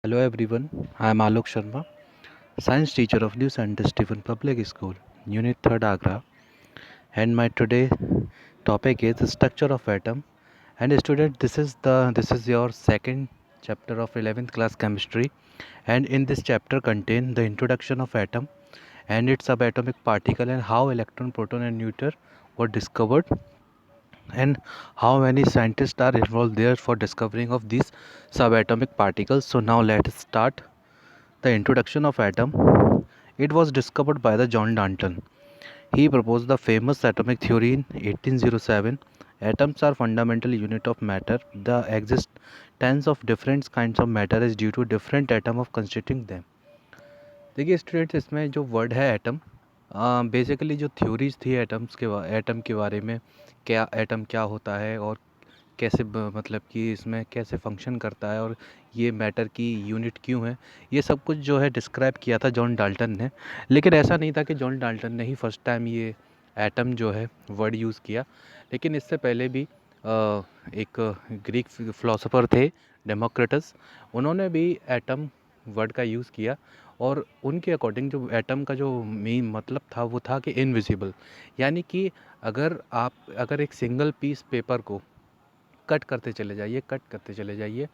Hello everyone, I am Alok Sharma, science teacher of New Scientist Stephen Public School, Unit 3rd Agra, and my today topic is the structure of atom. And student, this is your second chapter of 11th class chemistry, and in this chapter contain the introduction of atom and its subatomic particle and how electron, proton, and neutron were discovered and how many scientists are involved there for discovering of these subatomic particles. So now let us start. The introduction of atom. It was discovered by the John Dalton. He proposed the famous atomic theory in 1807. Atoms are fundamental unit of matter. The existence of different kinds of matter is due to different atom of constituting them. देखिए students, इसमें जो word है atom, basically जो theories थी atom के बारे में, क्या एटम क्या होता है और कैसे मतलब कि इसमें कैसे फंक्शन करता है और ये मैटर की यूनिट क्यों है, ये सब कुछ जो है डिस्क्राइब किया था जॉन डाल्टन ने। लेकिन ऐसा नहीं था कि जॉन डाल्टन ने ही फर्स्ट टाइम ये एटम जो है वर्ड यूज़ किया, लेकिन इससे पहले भी एक ग्रीक फिलोसोफर थे डेमोक्रिटस, उन्होंने भी एटम वर्ड का यूज़ किया। और उनके अकॉर्डिंग जो एटम का जो मेन मतलब था वो था कि इनविजिबल, यानी कि अगर एक सिंगल पीस पेपर को कट करते चले जाइए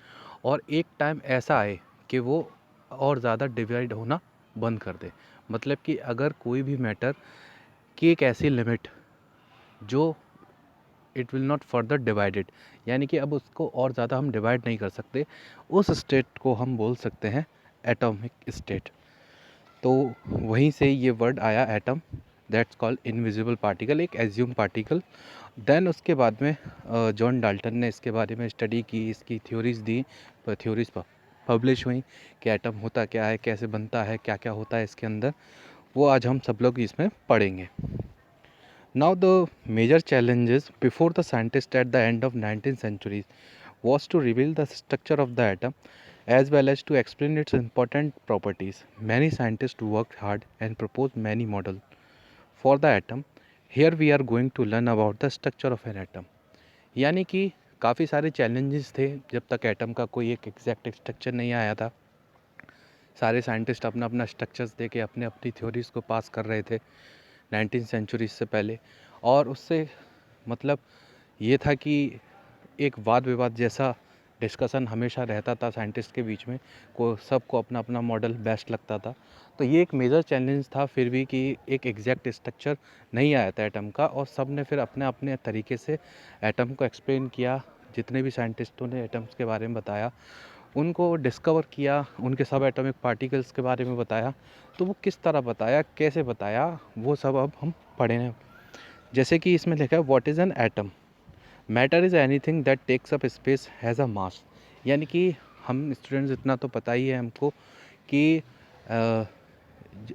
और एक टाइम ऐसा आए कि वो और ज़्यादा डिवाइड होना बंद कर दे। मतलब कि अगर कोई भी मैटर की एक ऐसी लिमिट जो it will not further divided, यानी कि अब उसको और ज़्यादा हम डिवाइड नहीं कर सकते, उस स्टेट को हम बोल सकते हैं एटॉमिक स्टेट। तो वहीं से ये वर्ड आया atom, that's called invisible particle, एक एज्यूम पार्टिकल। देन उसके बाद में जॉन डाल्टन ने इसके बारे में स्टडी की, इसकी थ्योरीज़ दी, थ्योरीज़ पब्लिश हुई कि एटम होता क्या है, कैसे बनता है, क्या क्या होता है इसके अंदर, वो आज हम सब लोग इसमें पढ़ेंगे। Now the major challenges before the scientist at the end of 19th century was to reveal the structure of the atom as well as to explain its important properties. Many scientists worked hard and proposed many models for the atom. Here we are going to learn about the structure of an atom. यानी कि काफ़ी सारे challenges थे जब तक atom का कोई एक एग्जैक्ट स्ट्रक्चर नहीं आया था। सारे साइंटिस्ट अपना अपना स्ट्रक्चर्स दे के अपने अपनी थ्योरीज़ को पास कर रहे थे 19th सेंचुरी से पहले। और उससे मतलब ये था कि एक वाद विवाद जैसा डिस्कशन हमेशा रहता था साइंटिस्ट के बीच में, सबको अपना अपना मॉडल बेस्ट लगता था। तो ये एक मेजर चैलेंज था फिर भी कि एक एग्जैक्ट स्ट्रक्चर नहीं आया था एटम का, और सब ने फिर अपने अपने तरीके से एटम को एक्सप्लेन किया। जितने भी साइंटिस्टों ने एटम्स के बारे में बताया, उनको डिस्कवर किया, उनके सब एटॉमिक पार्टिकल्स के बारे में बताया। तो वो किस तरह बताया, कैसे बताया, वो सब अब हम पढ़ें। जैसे कि इसमें लिखा है what is an atom. Matter is anything that takes up space has a mass. यानी कि हम स्टूडेंट्स इतना तो पता ही है हमको कि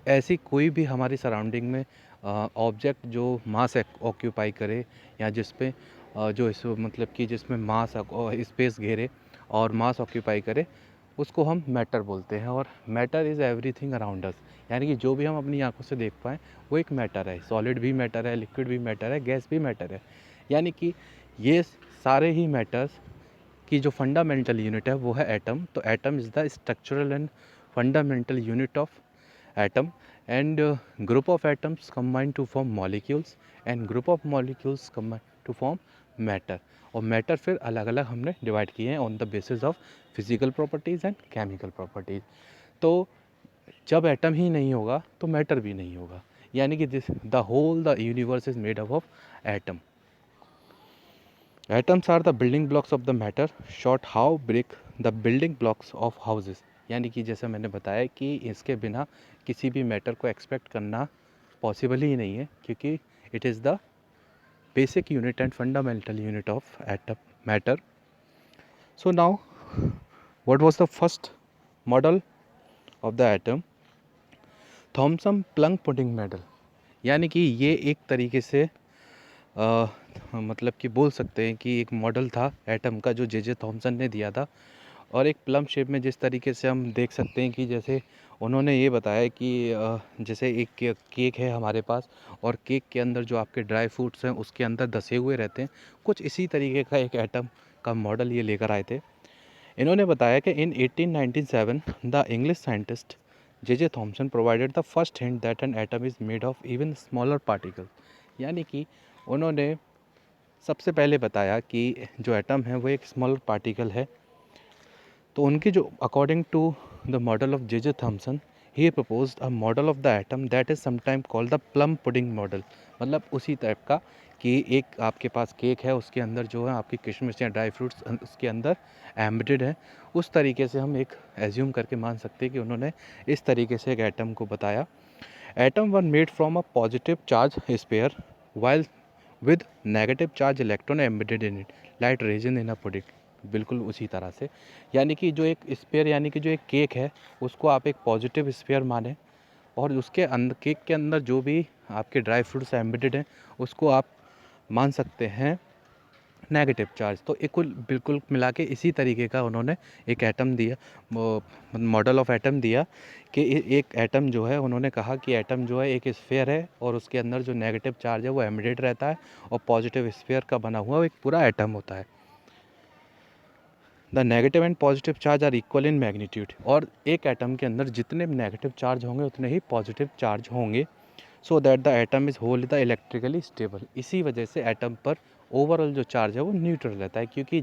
ऐसी कोई भी हमारी सराउंडिंग में ऑब्जेक्ट जो मास ऑक्यूपाई करे, या जिस पे जो इस मतलब कि जिसमें मास स्पेस घेरे और मास ऑक्यूपाई करे, उसको हम मैटर बोलते हैं। और matter is everything around us, यानी कि जो भी हम अपनी आंखों से देख पाएँ वो एक मैटर है। सॉलिड भी मैटर है, लिक्विड भी मैटर है, गैस भी मैटर है। यानी कि ये सारे ही मैटर्स की जो फंडामेंटल यूनिट है वो है एटम। तो atom is the structural and fundamental unit of atom, and group of atoms combine to form molecules, and group of molecules combine to form matter। और मैटर फिर अलग अलग हमने डिवाइड किए हैं on the basis of physical properties and chemical properties. तो जब atom ही नहीं होगा तो मैटर भी नहीं होगा, यानी कि this the universe is made up of atom. Atoms are the building blocks of the matter. Short how break the building blocks of houses. यानी कि जैसे मैंने बताया कि इसके बिना किसी भी मैटर को एक्सपेक्ट करना पॉसिबल ही नहीं है, क्योंकि it is the basic unit and fundamental unit of atom matter. So now what was the first model of the atom? Thomson plum pudding model. यानी कि ये एक तरीके से मतलब कि बोल सकते हैं कि एक मॉडल था एटम का जो जे थॉमसन ने दिया था। और एक प्लम शेप में, जिस तरीके से हम देख सकते हैं कि जैसे उन्होंने ये बताया कि जैसे एक केक है हमारे पास, और केक के अंदर जो आपके ड्राई फ्रूट्स हैं उसके अंदर धसे हुए रहते हैं, कुछ इसी तरीके का एक एटम का मॉडल ये लेकर आए थे। इन्होंने बताया कि इन 1897 the English scientist J Thomson provided the first hint that an atom is made of even smaller particle. यानी कि उन्होंने सबसे पहले बताया कि जो एटम है वो एक स्मॉलर पार्टिकल है। तो उनकी जो according to the model of J Thomson he proposed a model of the atom that is sometime called the plum pudding model. मतलब उसी टाइप का कि एक आपके पास केक है, उसके अंदर जो है आपकी किशमिश या ड्राई फ्रूट्स उसके अंदर एम्बेडेड है। उस तरीके से हम एक एज्यूम करके मान सकते हैं कि उन्होंने इस तरीके से एक एटम को बताया। Atom were made from a positive charge sphere while with negative charge electron embedded in it light raisin in a pudding. बिल्कुल उसी तरह से, यानी कि जो एक स्पेयर यानी कि जो एक केक है उसको आप एक पॉजिटिव स्पेयर माने, और उसके अंदर केक के अंदर जो भी आपके ड्राई फ्रूट्स एम्बेडेड हैं उसको आप मान सकते हैं नेगेटिव चार्ज। तो एक कुल बिल्कुल मिला के इसी तरीके का उन्होंने एक एटम दिया, मॉडल ऑफ एटम दिया कि एक एटम जो है, उन्होंने कहा कि एटम जो है एक स्फीयर है और उसके अंदर जो नेगेटिव चार्ज है वो एम्बेडेड रहता है और पॉजिटिव स्फीयर का बना हुआ एक पूरा एटम होता है। The negative and positive charge are equal in magnitude. और एक एटम के अंदर जितने नेगेटिव चार्ज होंगे उतने ही पॉजिटिव चार्ज होंगे। So that the atom is whole the electrically stable. इसी वजह से एटम पर ओवरऑल जो चार्ज है वो न्यूट्रल रहता है, क्योंकि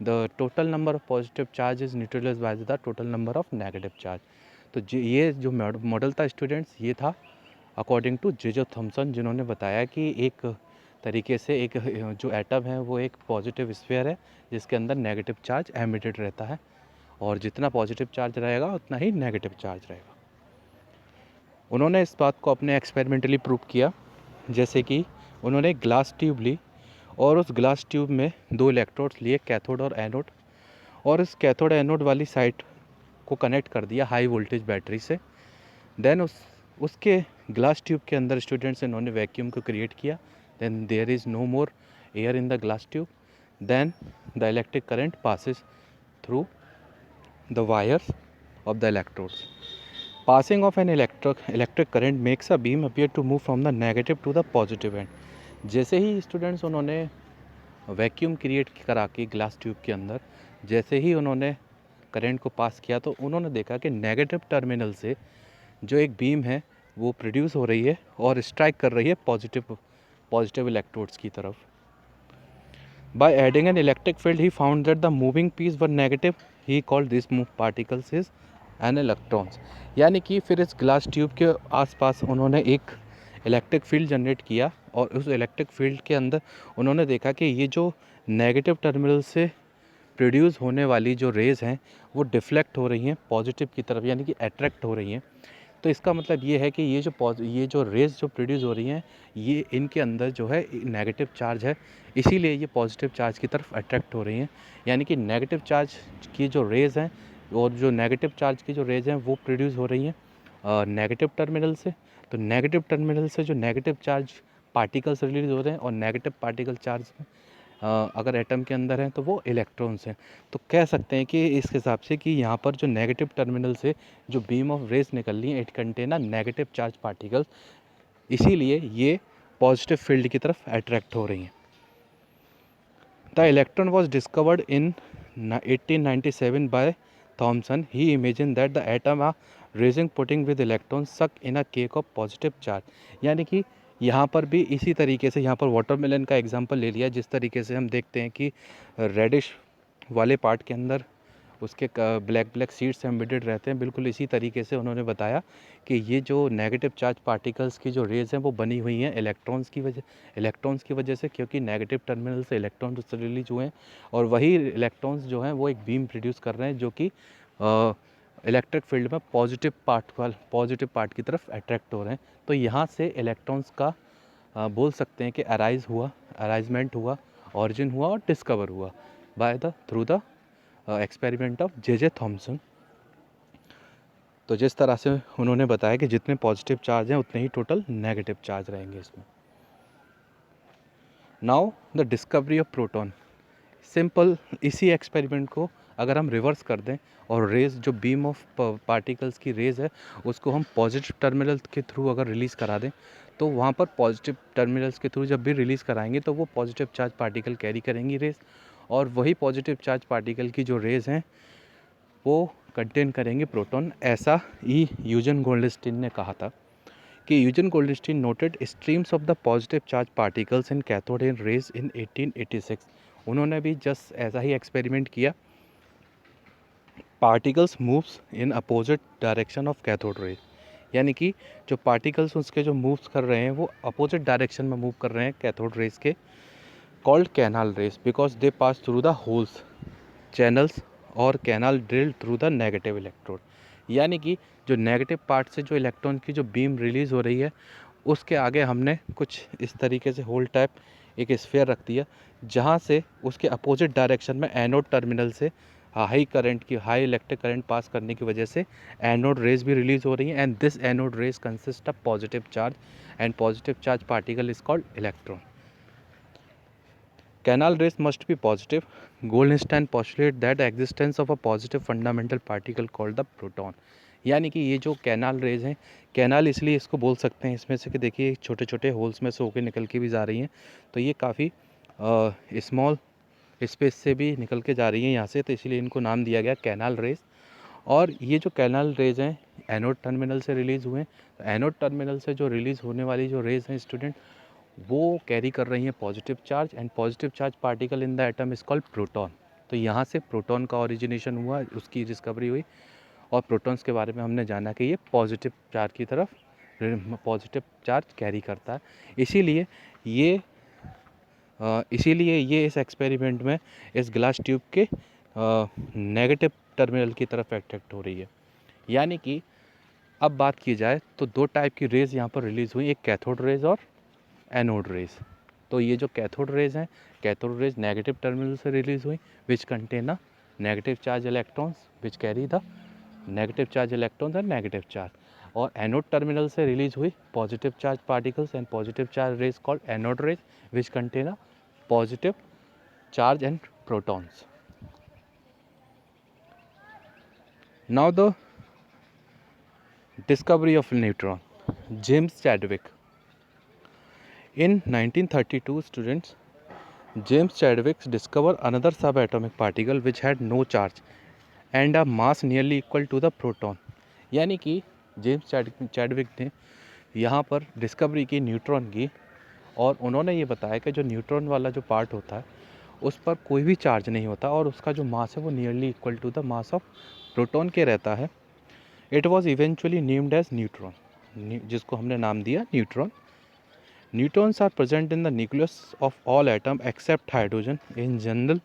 the total number of positive charge is neutralise by the total number of negative charge. तो ये जो मॉडल था स्टूडेंट्स, ये था अकॉर्डिंग टू जे थॉमसन, जिन्होंने बताया कि एक तरीके से एक जो एटम है वो एक पॉजिटिव स्फीयर है जिसके अंदर नेगेटिव चार्ज एमिटेड रहता है, और जितना पॉजिटिव चार्ज रहेगा उतना ही नेगेटिव चार्ज रहेगा। उन्होंने इस बात को अपने एक्सपेरिमेंटली प्रूव किया। जैसे कि उन्होंने एक ग्लास ट्यूब ली और उस ग्लास ट्यूब में 2 इलेक्ट्रोड्स लिए, कैथोड और एनोड, और इस कैथोड एनोड वाली साइड को कनेक्ट कर दिया हाई वोल्टेज बैटरी से। देन उसके ग्लास ट्यूब के अंदर स्टूडेंट्स इन्होंने वैक्यूम को क्रिएट किया। Then there is no more air in the glass tube. Then the electric current passes through the wires of the electrodes. Passing of an electric current makes a beam appear to move from the negative to the positive end. जैसे ही students उन्होंने vacuum create करा के glass tube के अंदर जैसे ही उन्होंने current को पास किया, तो उन्होंने देखा कि नेगेटिव टर्मिनल से जो एक बीम है वो प्रोड्यूस हो रही है और स्ट्राइक कर रही है पॉजिटिव इलेक्ट्रोड्स की तरफ। By adding an electric field, he found that the moving piece were negative. He called these move particles is an electrons. यानी कि फिर इस ग्लास ट्यूब के आसपास उन्होंने एक इलेक्ट्रिक फील्ड जनरेट किया, और उस इलेक्ट्रिक फील्ड के अंदर उन्होंने देखा कि ये जो नेगेटिव टर्मिनल से प्रोड्यूस होने वाली जो रेज़ हैं वो डिफ्लेक्ट हो रही हैं पॉजिटिव की तरफ, यानी कि अट्रैक्ट हो रही हैं। तो इसका मतलब ये है कि ये जो रेज़ जो प्रोड्यूस हो रही हैं, ये इनके अंदर जो है नेगेटिव चार्ज है, इसीलिए ये पॉजिटिव चार्ज की तरफ अट्रैक्ट हो रही हैं। यानी कि नेगेटिव चार्ज की जो रेज़ हैं और जो नेगेटिव चार्ज की जो रेज़ हैं वो प्रोड्यूस हो रही हैं नेगेटिव टर्मिनल से। तो नेगेटिव टर्मिनल से जो नेगेटिव चार्ज पार्टिकल्स रिलीज हो रहे हैं, और नेगेटिव पार्टिकल चार्ज अगर एटम के अंदर हैं तो वो इलेक्ट्रॉन्स हैं। तो कह सकते हैं कि इस हिसाब से कि यहाँ पर जो नेगेटिव टर्मिनल से जो बीम ऑफ रेज निकल रही है, it contain a negative charge particles, इसीलिए ये पॉजिटिव फील्ड की तरफ अट्रैक्ट हो रही हैं। The electron was discovered in 1897 by Thomson. He imagine that the atom are raisin pudding with electron stuck in a cake of positive charge. यानी कि यहाँ पर भी इसी तरीके से, यहाँ पर वाटरमेलन का एग्जांपल ले लिया, जिस तरीके से हम देखते हैं कि रेडिश वाले पार्ट के अंदर उसके ब्लैक सीड्स एम्बेडेड रहते हैं, बिल्कुल इसी तरीके से उन्होंने बताया कि ये जो नेगेटिव चार्ज पार्टिकल्स की जो रेज हैं वो बनी हुई हैं इलेक्ट्रॉन्स की वजह से, क्योंकि नेगेटिव टर्मिनल से इलेक्ट्रॉन्स रिलीज हुए हैं, और वही इलेक्ट्रॉन्स जो हैं वो एक बीम प्रोड्यूस कर रहे हैं जो कि इलेक्ट्रिक फील्ड में पॉजिटिव पार्ट की तरफ अट्रैक्ट हो रहे हैं। तो यहाँ से इलेक्ट्रॉन्स का बोल सकते हैं कि अराइजमेंट हुआ, ऑरिजिन हुआ और डिस्कवर हुआ through the experiment of J Thompson. तो जिस तरह से उन्होंने बताया कि जितने पॉजिटिव चार्ज हैं उतने ही टोटल नेगेटिव चार्ज रहेंगे इसमें। Now the discovery of proton. Simple इसी एक्सपेरिमेंट को अगर हम रिवर्स कर दें और रेज जो बीम ऑफ पार्टिकल्स की रेज है उसको हम पॉजिटिव टर्मिनल के थ्रू अगर रिलीज़ करा दें, तो वहाँ पर पॉजिटिव टर्मिनल्स के थ्रू जब भी रिलीज़ कराएंगे तो वो पॉजिटिव चार्ज पार्टिकल कैरी करेंगी रेज, और वही पॉजिटिव चार्ज पार्टिकल की जो रेज़ हैं वो कंटेन करेंगे प्रोटॉन। ऐसा ही यूजन गोल्डस्टीन ने कहा था कि Eugen Goldstein noted streams of the positive charge particles in cathode in rays in 1886। उन्होंने भी जस्ट ऐसा ही एक्सपेरिमेंट किया। Particles moves in opposite direction of cathode rays, यानी कि जो पार्टिकल्स उसके जो मूव्स कर रहे हैं वो अपोजिट डायरेक्शन में मूव कर रहे हैं कैथोड रेज के, called canal rays because they pass through the holes channels और canal drill through the negative electrode. यानी कि जो नेगेटिव पार्ट से जो इलेक्ट्रॉन की जो बीम रिलीज़ हो रही है उसके आगे हमने कुछ इस तरीके से होल टाइप एक स्फीयर रख दिया, जहाँ से उसके अपोजिट डायरेक्शन में एनोड टर्मिनल से हाई करंट की हाई इलेक्ट्रिक करंट पास करने की वजह से एनोड रेज भी रिलीज़ हो रही हैं। And this anode rays consist of positive charge and positive charge particle is called electron. Canal rays must be positive. Goldstein postulated that the existence of a positive fundamental particle called the proton। यानी कि ये जो canal raise हैं, canal इसलिए इसको बोल सकते हैं इसमें से कि देखिए छोटे छोटे होल्स में से होकर निकल के भी जा रही हैं, तो ये काफ़ी स्मॉल स्पेस से भी निकल के जा रही हैं यहाँ से, तो इसलिए इनको नाम दिया गया कैनाल रेज। और ये जो कैनाल रेज हैं एनोड टर्मिनल से रिलीज़ हुए हैं, तो एनोड टर्मिनल से जो रिलीज़ होने वाली जो रेज हैं स्टूडेंट, वो कैरी कर रही हैं positive charge and positive charge particle in the atom is called proton. तो यहाँ से प्रोटॉन का ओरिजिनेशन हुआ, उसकी डिस्कवरी हुई और प्रोटॉन्स के बारे में हमने जाना कि ये पॉजिटिव चार्ज की तरफ पॉजिटिव चार्ज कैरी करता है। इसीलिए ये इस एक्सपेरिमेंट में इस ग्लास ट्यूब के नेगेटिव टर्मिनल की तरफ अट्रैक्ट हो रही है। यानी कि अब बात की जाए तो दो टाइप की रेज यहाँ पर रिलीज़ हुई, एक कैथोड रेज और एनोड रेज। तो ये जो कैथोड रेज हैं, कैथोड रेज नेगेटिव टर्मिनल से रिलीज हुई which contain a negative charge electrons which carry the negative charge electrons and negative charge. और एनोड टर्मिनल से रिलीज हुई positive charge particles and positive charge rays called anode rays which contain a positive charge and protons. Now the discovery of neutron, James Chadwick. In 1932, students, James Chadwick discovered another subatomic particle which had no charge and a mass nearly equal to the proton। यानी कि James Chadwick ने यहाँ पर discovery की neutron की, और उन्होंने ये बताया कि जो न्यूट्रॉन वाला जो पार्ट होता है उस पर कोई भी चार्ज नहीं होता और उसका जो मास है वो nearly equal to the mass of proton के रहता है। It was eventually named as neutron, जिसको हमने नाम दिया neutron. Neutrons are present in the nucleus of all atoms except hydrogen. In general,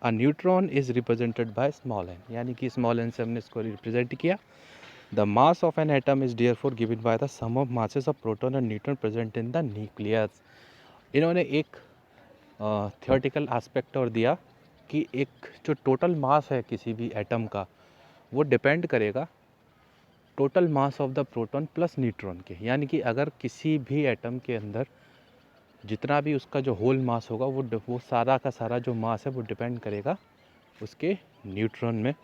a neutron is represented by small n, यानी कि small n से हमने इसको represent किया। The mass of an atom is therefore given by the sum of masses of proton and neutron present in the nucleus। इन्होंने एक theoretical aspect और दिया कि एक जो total mass है किसी भी atom का वो depend करेगा total mass of the proton plus neutron के। यानी कि अगर किसी भी एटम के अंदर जितना भी उसका जो होल मास होगा वो सारा का सारा जो मास है वो डिपेंड करेगा उसके न्यूट्रॉन में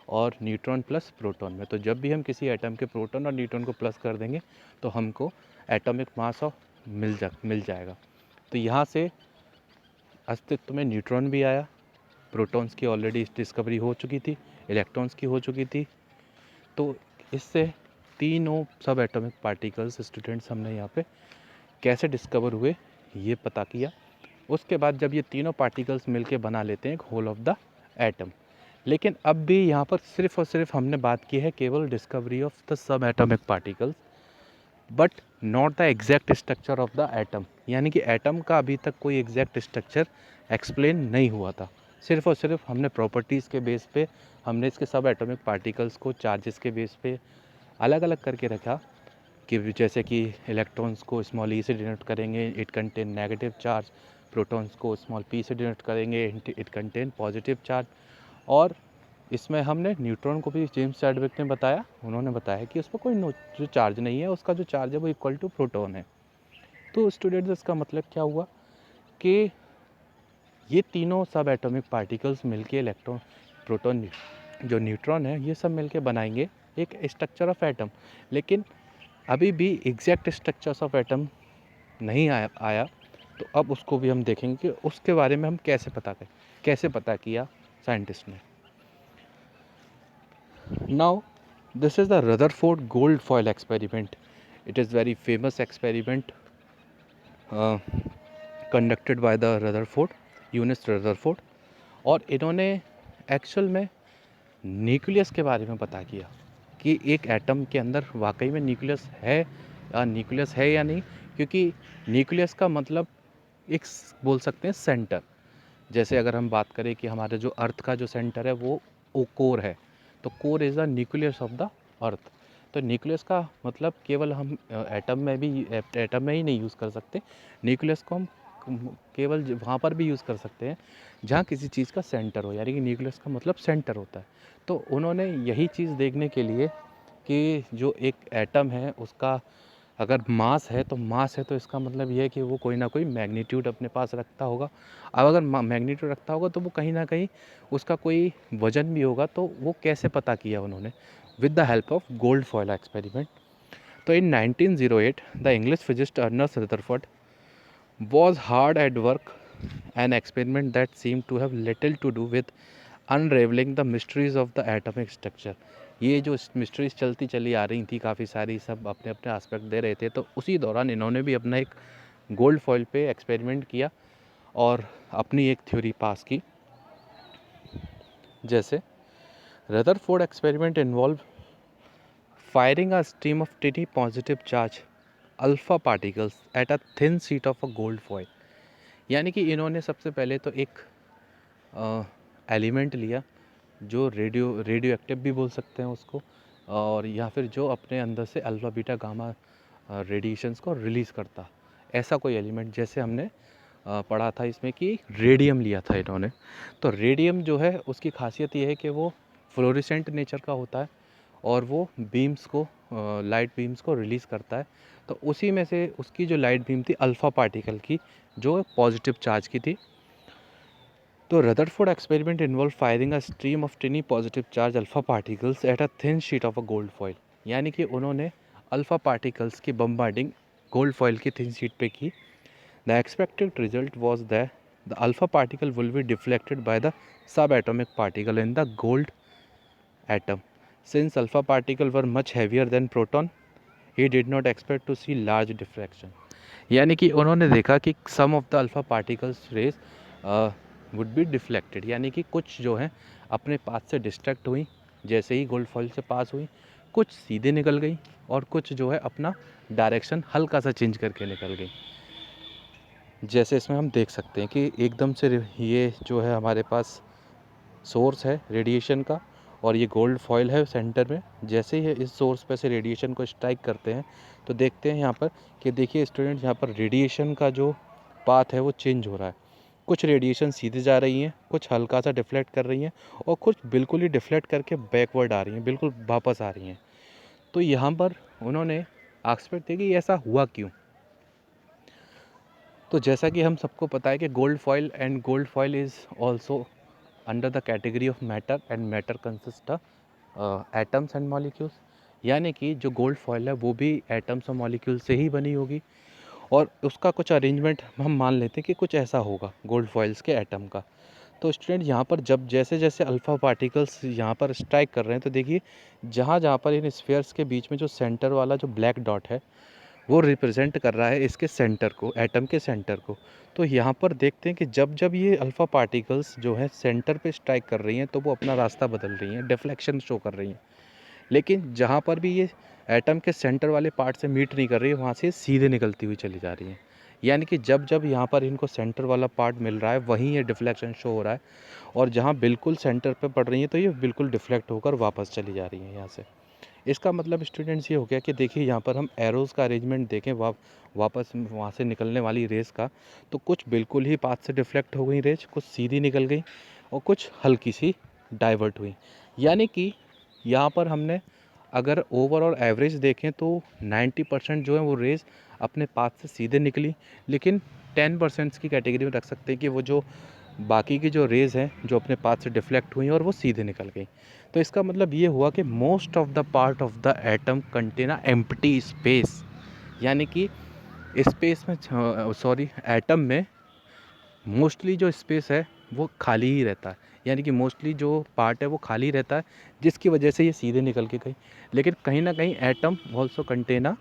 और न्यूट्रॉन प्लस प्रोटॉन में। तो जब भी हम किसी एटम के प्रोटॉन और न्यूट्रॉन को प्लस कर देंगे तो हमको एटॉमिक मास ऑफ मिल जाएगा। तो यहाँ से अस्तित्व में न्यूट्रॉन भी आया, प्रोटॉन्स की ऑलरेडी डिस्कवरी हो चुकी थी, इलेक्ट्रॉन्स की हो चुकी थी। तो इससे तीनों सब एटॉमिक पार्टिकल्स स्टूडेंट्स हमने यहाँ पे कैसे डिस्कवर हुए ये पता किया। उसके बाद जब ये तीनों पार्टिकल्स मिलके बना लेते हैं एक होल ऑफ द एटम। लेकिन अब भी यहाँ पर सिर्फ और सिर्फ हमने बात की है केवल discovery of the sub atomic particles but not the exact structure of the atom. यानी कि एटम का अभी तक कोई एग्जैक्ट स्ट्रक्चर एक्सप्लेन नहीं हुआ था। सिर्फ और सिर्फ हमने प्रॉपर्टीज़ के बेस पे हमने इसके सब एटॉमिक पार्टिकल्स को चार्जेस के बेस पे अलग अलग करके रखा कि जैसे कि इलेक्ट्रॉन्स को स्मॉल ई से डिनोट करेंगे it contain negative charge, protons को स्मॉल पी से डिनोट करेंगे इट कंटेन पॉजिटिव चार्ज। और इसमें हमने न्यूट्रॉन को भी जेम्स चैडविक ने बताया, उन्होंने बताया कि उस पर कोई जो चार्ज नहीं है, उसका जो चार्ज है वो इक्वल टू प्रोटॉन है। तो स्टूडेंट्स इसका मतलब क्या हुआ कि ये तीनों सब एटॉमिक पार्टिकल्स मिलके इलेक्ट्रॉन प्रोटॉन जो न्यूट्रॉन है ये सब मिलके बनाएंगे एक स्ट्रक्चर ऑफ एटम। लेकिन अभी भी एग्जैक्ट स्ट्रक्चर्स ऑफ एटम नहीं आया। तो अब उसको भी हम देखेंगे कि उसके बारे में हम कैसे पता करें। कैसे पता किया साइंटिस्ट ने? Now this is the Rutherford gold foil experiment. It is very famous experiment conducted by the Rutherford, Eunice Rutherford. और इन्होंने एक्चुअल में न्यूक्लियस के बारे में पता किया कि एक एटम के अंदर वाकई में न्यूक्लियस है या नहीं. क्योंकि न्यूक्लियस का मतलब एक बोल सकते हैं सेंटर. जैसे अगर हम बात करें कि हमारे जो अर्थ का जो सेंटर है वो कोर है, तो core is the nucleus of the earth. तो न्यूक्लियस का मतलब केवल हम एटम में ही नहीं यूज़ कर सकते. न्यूक्लियस को हम केवल वहाँ पर भी यूज़ कर सकते हैं जहाँ किसी चीज़ का सेंटर हो, यानी कि न्यूक्लियस का मतलब सेंटर होता है. तो उन्होंने यही चीज़ देखने के लिए कि जो एक एटम है उसका अगर मास है तो इसका मतलब ये है कि वो कोई ना कोई मैग्नीट्यूड अपने पास रखता होगा. अब अगर मैग्नीट्यूड रखता होगा तो वो कहीं ना कहीं उसका कोई वजन भी होगा. तो वो कैसे पता किया उन्होंने? With the help of gold foil experiment. तो इन 1908 the English physicist Ernst Rutherford was hard at work, an experiment that seemed to have little to do with unraveling the mysteries of the atomic structure. ये जो mysteries चलती चली आ रही थी काफ़ी सारी, सब अपने अपने एस्पेक्ट दे रहे थे. तो उसी दौरान इन्होंने भी अपना एक गोल्ड फॉइल पे एक्सपेरिमेंट किया और अपनी एक थ्योरी पास की. जैसे Rutherford experiment involve firing a stream of tiny positive charge alpha particles at a thin sheet of a gold foil. यानी कि इन्होंने सबसे पहले तो एक एलिमेंट लिया जो रेडियो एक्टिव भी बोल सकते हैं उसको, और या फिर जो अपने अंदर से अल्फ़ा बीटा गामा रेडिएशंस को रिलीज़ करता, ऐसा कोई एलिमेंट. जैसे हमने पढ़ा था इसमें कि रेडियम लिया था इन्होंने. तो रेडियम जो है उसकी खासियत ये है कि वो फ्लोरेसेंट नेचर का होता है और वो बीम्स को लाइट बीम्स को रिलीज़ करता है. तो उसी में से उसकी जो लाइट बीम थी अल्फ़ा पार्टिकल की, जो पॉजिटिव चार्ज की थी. तो Rutherford experiment involve firing a stream of टिनी positive charge alpha particles at a thin sheet of a gold foil. यानी कि उन्होंने अल्फ़ा पार्टिकल्स की बम्बार्डिंग गोल्ड फॉइल की थिन शीट पे की. The expected result was that the alpha particle will be deflected by the subatomic particle in the gold atom. Since alpha particle were much heavier than proton, he did not expect to see large diffraction. यानी कि उन्होंने देखा कि some of the alpha particles rays would be deflected, यानी कि कुछ जो है अपने पाथ से डिस्ट्रैक्ट हुई जैसे ही गोल्ड फॉइल से पास हुई, कुछ सीधे निकल गई और कुछ जो है अपना डायरेक्शन हल्का सा चेंज करके निकल गई. जैसे इसमें हम देख सकते हैं कि एकदम से ये जो है हमारे पास सोर्स है रेडिएशन का और ये गोल्ड फॉइल है सेंटर में. जैसे ही इस सोर्स पे से रेडिएशन को स्ट्राइक करते हैं तो देखते हैं यहाँ पर कि देखिए स्टूडेंट, यहाँ पर रेडिएशन का जो पाथ है वो चेंज हो रहा है. कुछ रेडिएशन सीधे जा रही हैं, कुछ हल्का सा डिफ्लेक्ट कर रही हैं और कुछ बिल्कुल ही डिफ्लेक्ट करके बैकवर्ड आ रही हैं, बिल्कुल वापस आ रही हैं. तो यहाँ पर उन्होंने एक्सपेक्ट किया कि ऐसा हुआ क्यों. तो जैसा कि हम सबको पता है कि gold foil is also under the category of matter and matter consist atoms and molecules. यानी कि जो गोल्ड फॉइल है वो भी एटम्स और मॉलिक्यूल से ही बनी होगी और उसका कुछ अरेंजमेंट हम मान लेते हैं कि कुछ ऐसा होगा गोल्ड फॉइल्स के एटम का. तो स्टूडेंट यहाँ पर जब जैसे जैसे अल्फ़ा पार्टिकल्स यहाँ पर स्ट्राइक कर रहे हैं तो देखिए जहाँ जहाँ पर इन स्फीयर्स के बीच में जो सेंटर वाला जो ब्लैक डॉट है वो रिप्रेजेंट कर रहा है इसके सेंटर को, एटम के सेंटर को. तो यहाँ पर देखते हैं कि जब जब ये अल्फ़ा पार्टिकल्स जो है सेंटर पे स्ट्राइक कर रही हैं तो वो अपना रास्ता बदल रही हैं, डिफ्लेक्शन शो कर रही हैं. लेकिन जहाँ पर भी ये एटम के सेंटर वाले पार्ट से मीट नहीं कर रही है वहाँ से सीधे निकलती हुई चली जा रही हैं. यानी कि जब जब यहाँ पर इनको सेंटर वाला पार्ट मिल रहा है वहीं ये डिफ्लेक्शन शो हो रहा है और जहाँ बिल्कुल सेंटर पे पड़ रही हैं तो ये बिल्कुल डिफ्लेक्ट होकर वापस चली जा रही हैं यहाँ से. इसका मतलब स्टूडेंट्स ये हो गया कि देखिए यहाँ पर हम एरोज़ का अरेंजमेंट देखें वापस वहाँ से निकलने वाली रेस का, तो कुछ बिल्कुल ही पाथ से डिफ्लेक्ट हो गई रेस, कुछ सीधी निकल गई और कुछ हल्की सी डाइवर्ट हुई. यानी कि यहाँ पर हमने अगर ओवरऑल एवरेज देखें तो 90% जो है वो रेस अपने पाथ से सीधे निकली, लेकिन 10% की कैटेगरी में रख सकते हैं कि वो जो बाकी की जो रेज़ हैं जो अपने पाथ से डिफ्लेक्ट हुई और वो सीधे निकल गई. तो इसका मतलब ये हुआ कि most of the part of the atom contain a empty space. यानी कि स्पेस में एटम में मोस्टली जो स्पेस है वो खाली ही रहता है, यानी कि मोस्टली जो पार्ट है वो खाली रहता है, जिसकी वजह से ये सीधे निकल के गई। लेकिन कहीं ना कहीं atom also contain a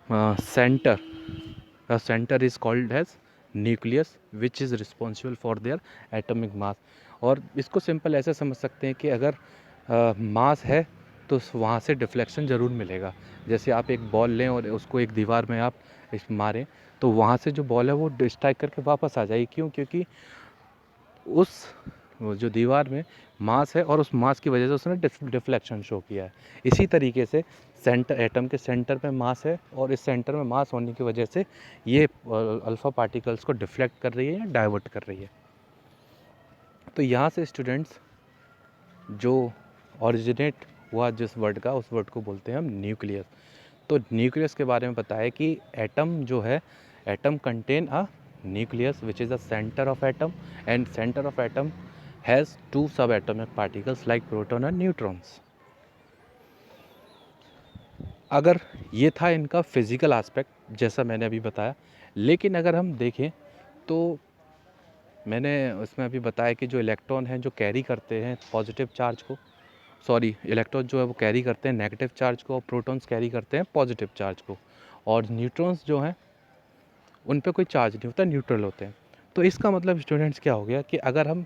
centre. A center is called as nucleus which is responsible for their atomic mass. और इसको सिंपल ऐसे समझ सकते हैं कि अगर मास है तो वहाँ से डिफ्लेक्शन ज़रूर मिलेगा। जैसे आप एक बॉल लें और उसको एक दीवार में आप मारें, तो वहाँ से जो बॉल है वो स्ट्राइक करके वापस आ जाएगी। क्यों? क्योंकि उस वो जो दीवार में मास है और उस मास की वजह से उसने डिफ्लेक्शन शो किया है। इसी तरीके से सेंटर, एटम के सेंटर पे मास है और इस सेंटर में मास होने की वजह से ये अल्फ़ा पार्टिकल्स को डिफ्लेक्ट कर रही है या डाइवर्ट कर रही है। तो यहाँ से स्टूडेंट्स जो ओरिजिनेट हुआ जिस वर्ड का, उस वर्ड को बोलते हैं हम न्यूक्लियस। तो न्यूक्लियस के बारे में बताया कि एटम जो है, atom contain a nucleus which is the center of atom, and center of atom has two subatomic particles like proton and neutrons. अगर ये था इनका फिजिकल एस्पेक्ट जैसा मैंने अभी बताया, लेकिन अगर हम देखें तो मैंने उसमें अभी बताया कि जो इलेक्ट्रॉन हैं जो कैरी करते हैं पॉजिटिव चार्ज को, सॉरी, इलेक्ट्रॉन जो है वो कैरी करते हैं नेगेटिव चार्ज को और प्रोटॉन्स कैरी करते हैं पॉजिटिव चार्ज को, और न्यूट्रॉन्स जो हैं उन पे कोई चार्ज नहीं होता, न्यूट्रल होते हैं। तो इसका मतलब स्टूडेंट्स क्या हो गया कि अगर हम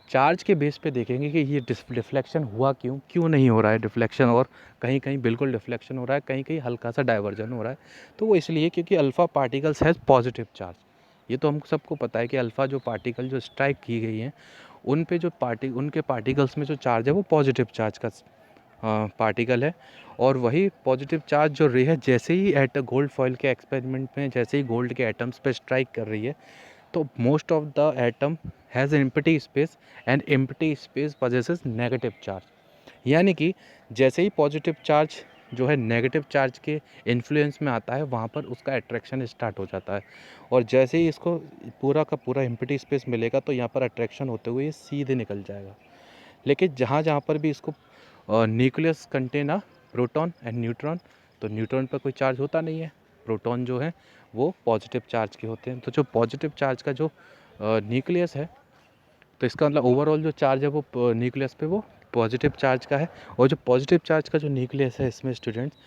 चार्ज के बेस पे देखेंगे कि ये डिफ्लेक्शन हुआ क्यों नहीं हो रहा है डिफ्लेक्शन, और कहीं कहीं बिल्कुल डिफ्लेक्शन हो रहा है, कहीं कहीं हल्का सा डाइवर्जन हो रहा है, तो वो इसलिए क्योंकि alpha particles has positive charge. ये तो हम सबको पता है कि अल्फ़ा जो पार्टिकल जो स्ट्राइक की गई हैं उन पे जो उनके पार्टिकल्स में जो चार्ज है वो पॉजिटिव चार्ज का पार्टिकल है। और वही पॉजिटिव चार्ज जो रे है जैसे ही एट गोल्ड फॉइल के एक्सपेरिमेंट में जैसे ही गोल्ड के एटम्स पे स्ट्राइक कर रही है, तो most of the atom has an empty space, and empty space possesses negative charge. यानी कि जैसे ही पॉजिटिव चार्ज जो है नेगेटिव चार्ज के इन्फ्लुएंस में आता है, वहाँ पर उसका अट्रैक्शन स्टार्ट हो जाता है, और जैसे ही इसको पूरा का पूरा एम्प्टी स्पेस मिलेगा तो यहाँ पर अट्रैक्शन होते हुए ये सीधे निकल जाएगा। लेकिन जहाँ जहाँ पर भी इसको nucleus contain a proton and neutron, तो न्यूट्रॉन पर कोई चार्ज होता नहीं है, प्रोटॉन जो है वो पॉजिटिव चार्ज के होते हैं। तो जो पॉजिटिव चार्ज का जो न्यूक्लियस है, तो इसका मतलब ओवरऑल जो चार्ज है वो न्यूक्लियस पे वो पॉजिटिव चार्ज का है, और जो पॉजिटिव चार्ज का जो न्यूक्लियस है इसमें स्टूडेंट्स,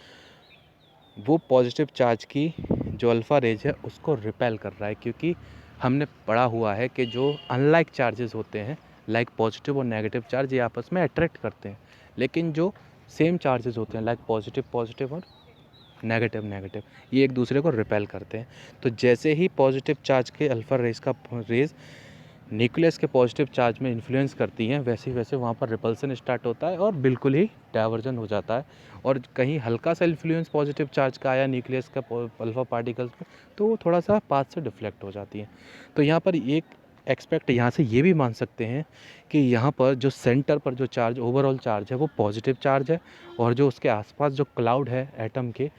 वो पॉजिटिव चार्ज की जो अल्फ़ा रेज है उसको रिपेल कर रहा है। क्योंकि हमने पढ़ा हुआ है कि जो अनलाइक चार्जेस होते हैं लाइक पॉजिटिव और नेगेटिव चार्ज, ये आपस में अट्रैक्ट करते हैं, लेकिन जो सेम चार्जेस होते हैं लाइक पॉजिटिव पॉजिटिव और नेगेटिव नेगेटिव, ये एक दूसरे को रिपेल करते हैं। तो जैसे ही पॉजिटिव चार्ज के अल्फ़ा रेज का रेज न्यूक्लियस के पॉजिटिव चार्ज में इन्फ्लुएंस करती हैं, वैसे वैसे वहाँ पर रिपल्सन स्टार्ट होता है और बिल्कुल ही डाइवर्जन हो जाता है। और कहीं हल्का सा इन्फ्लुएंस पॉजिटिव चार्ज का आया न्यूक्लियस का अल्फ़ा पार्टिकल्स में, तो वो थोड़ा सा पाथ से डिफ्लेक्ट हो जाती हैं। तो यहाँ पर एक एक्सपेक्ट यहाँ से ये भी मान सकते हैं कि यहाँ पर जो सेंटर पर जो चार्ज ओवरऑल चार्ज है वो पॉजिटिव चार्ज है, और जो उसके आसपास जो क्लाउड है एटम के,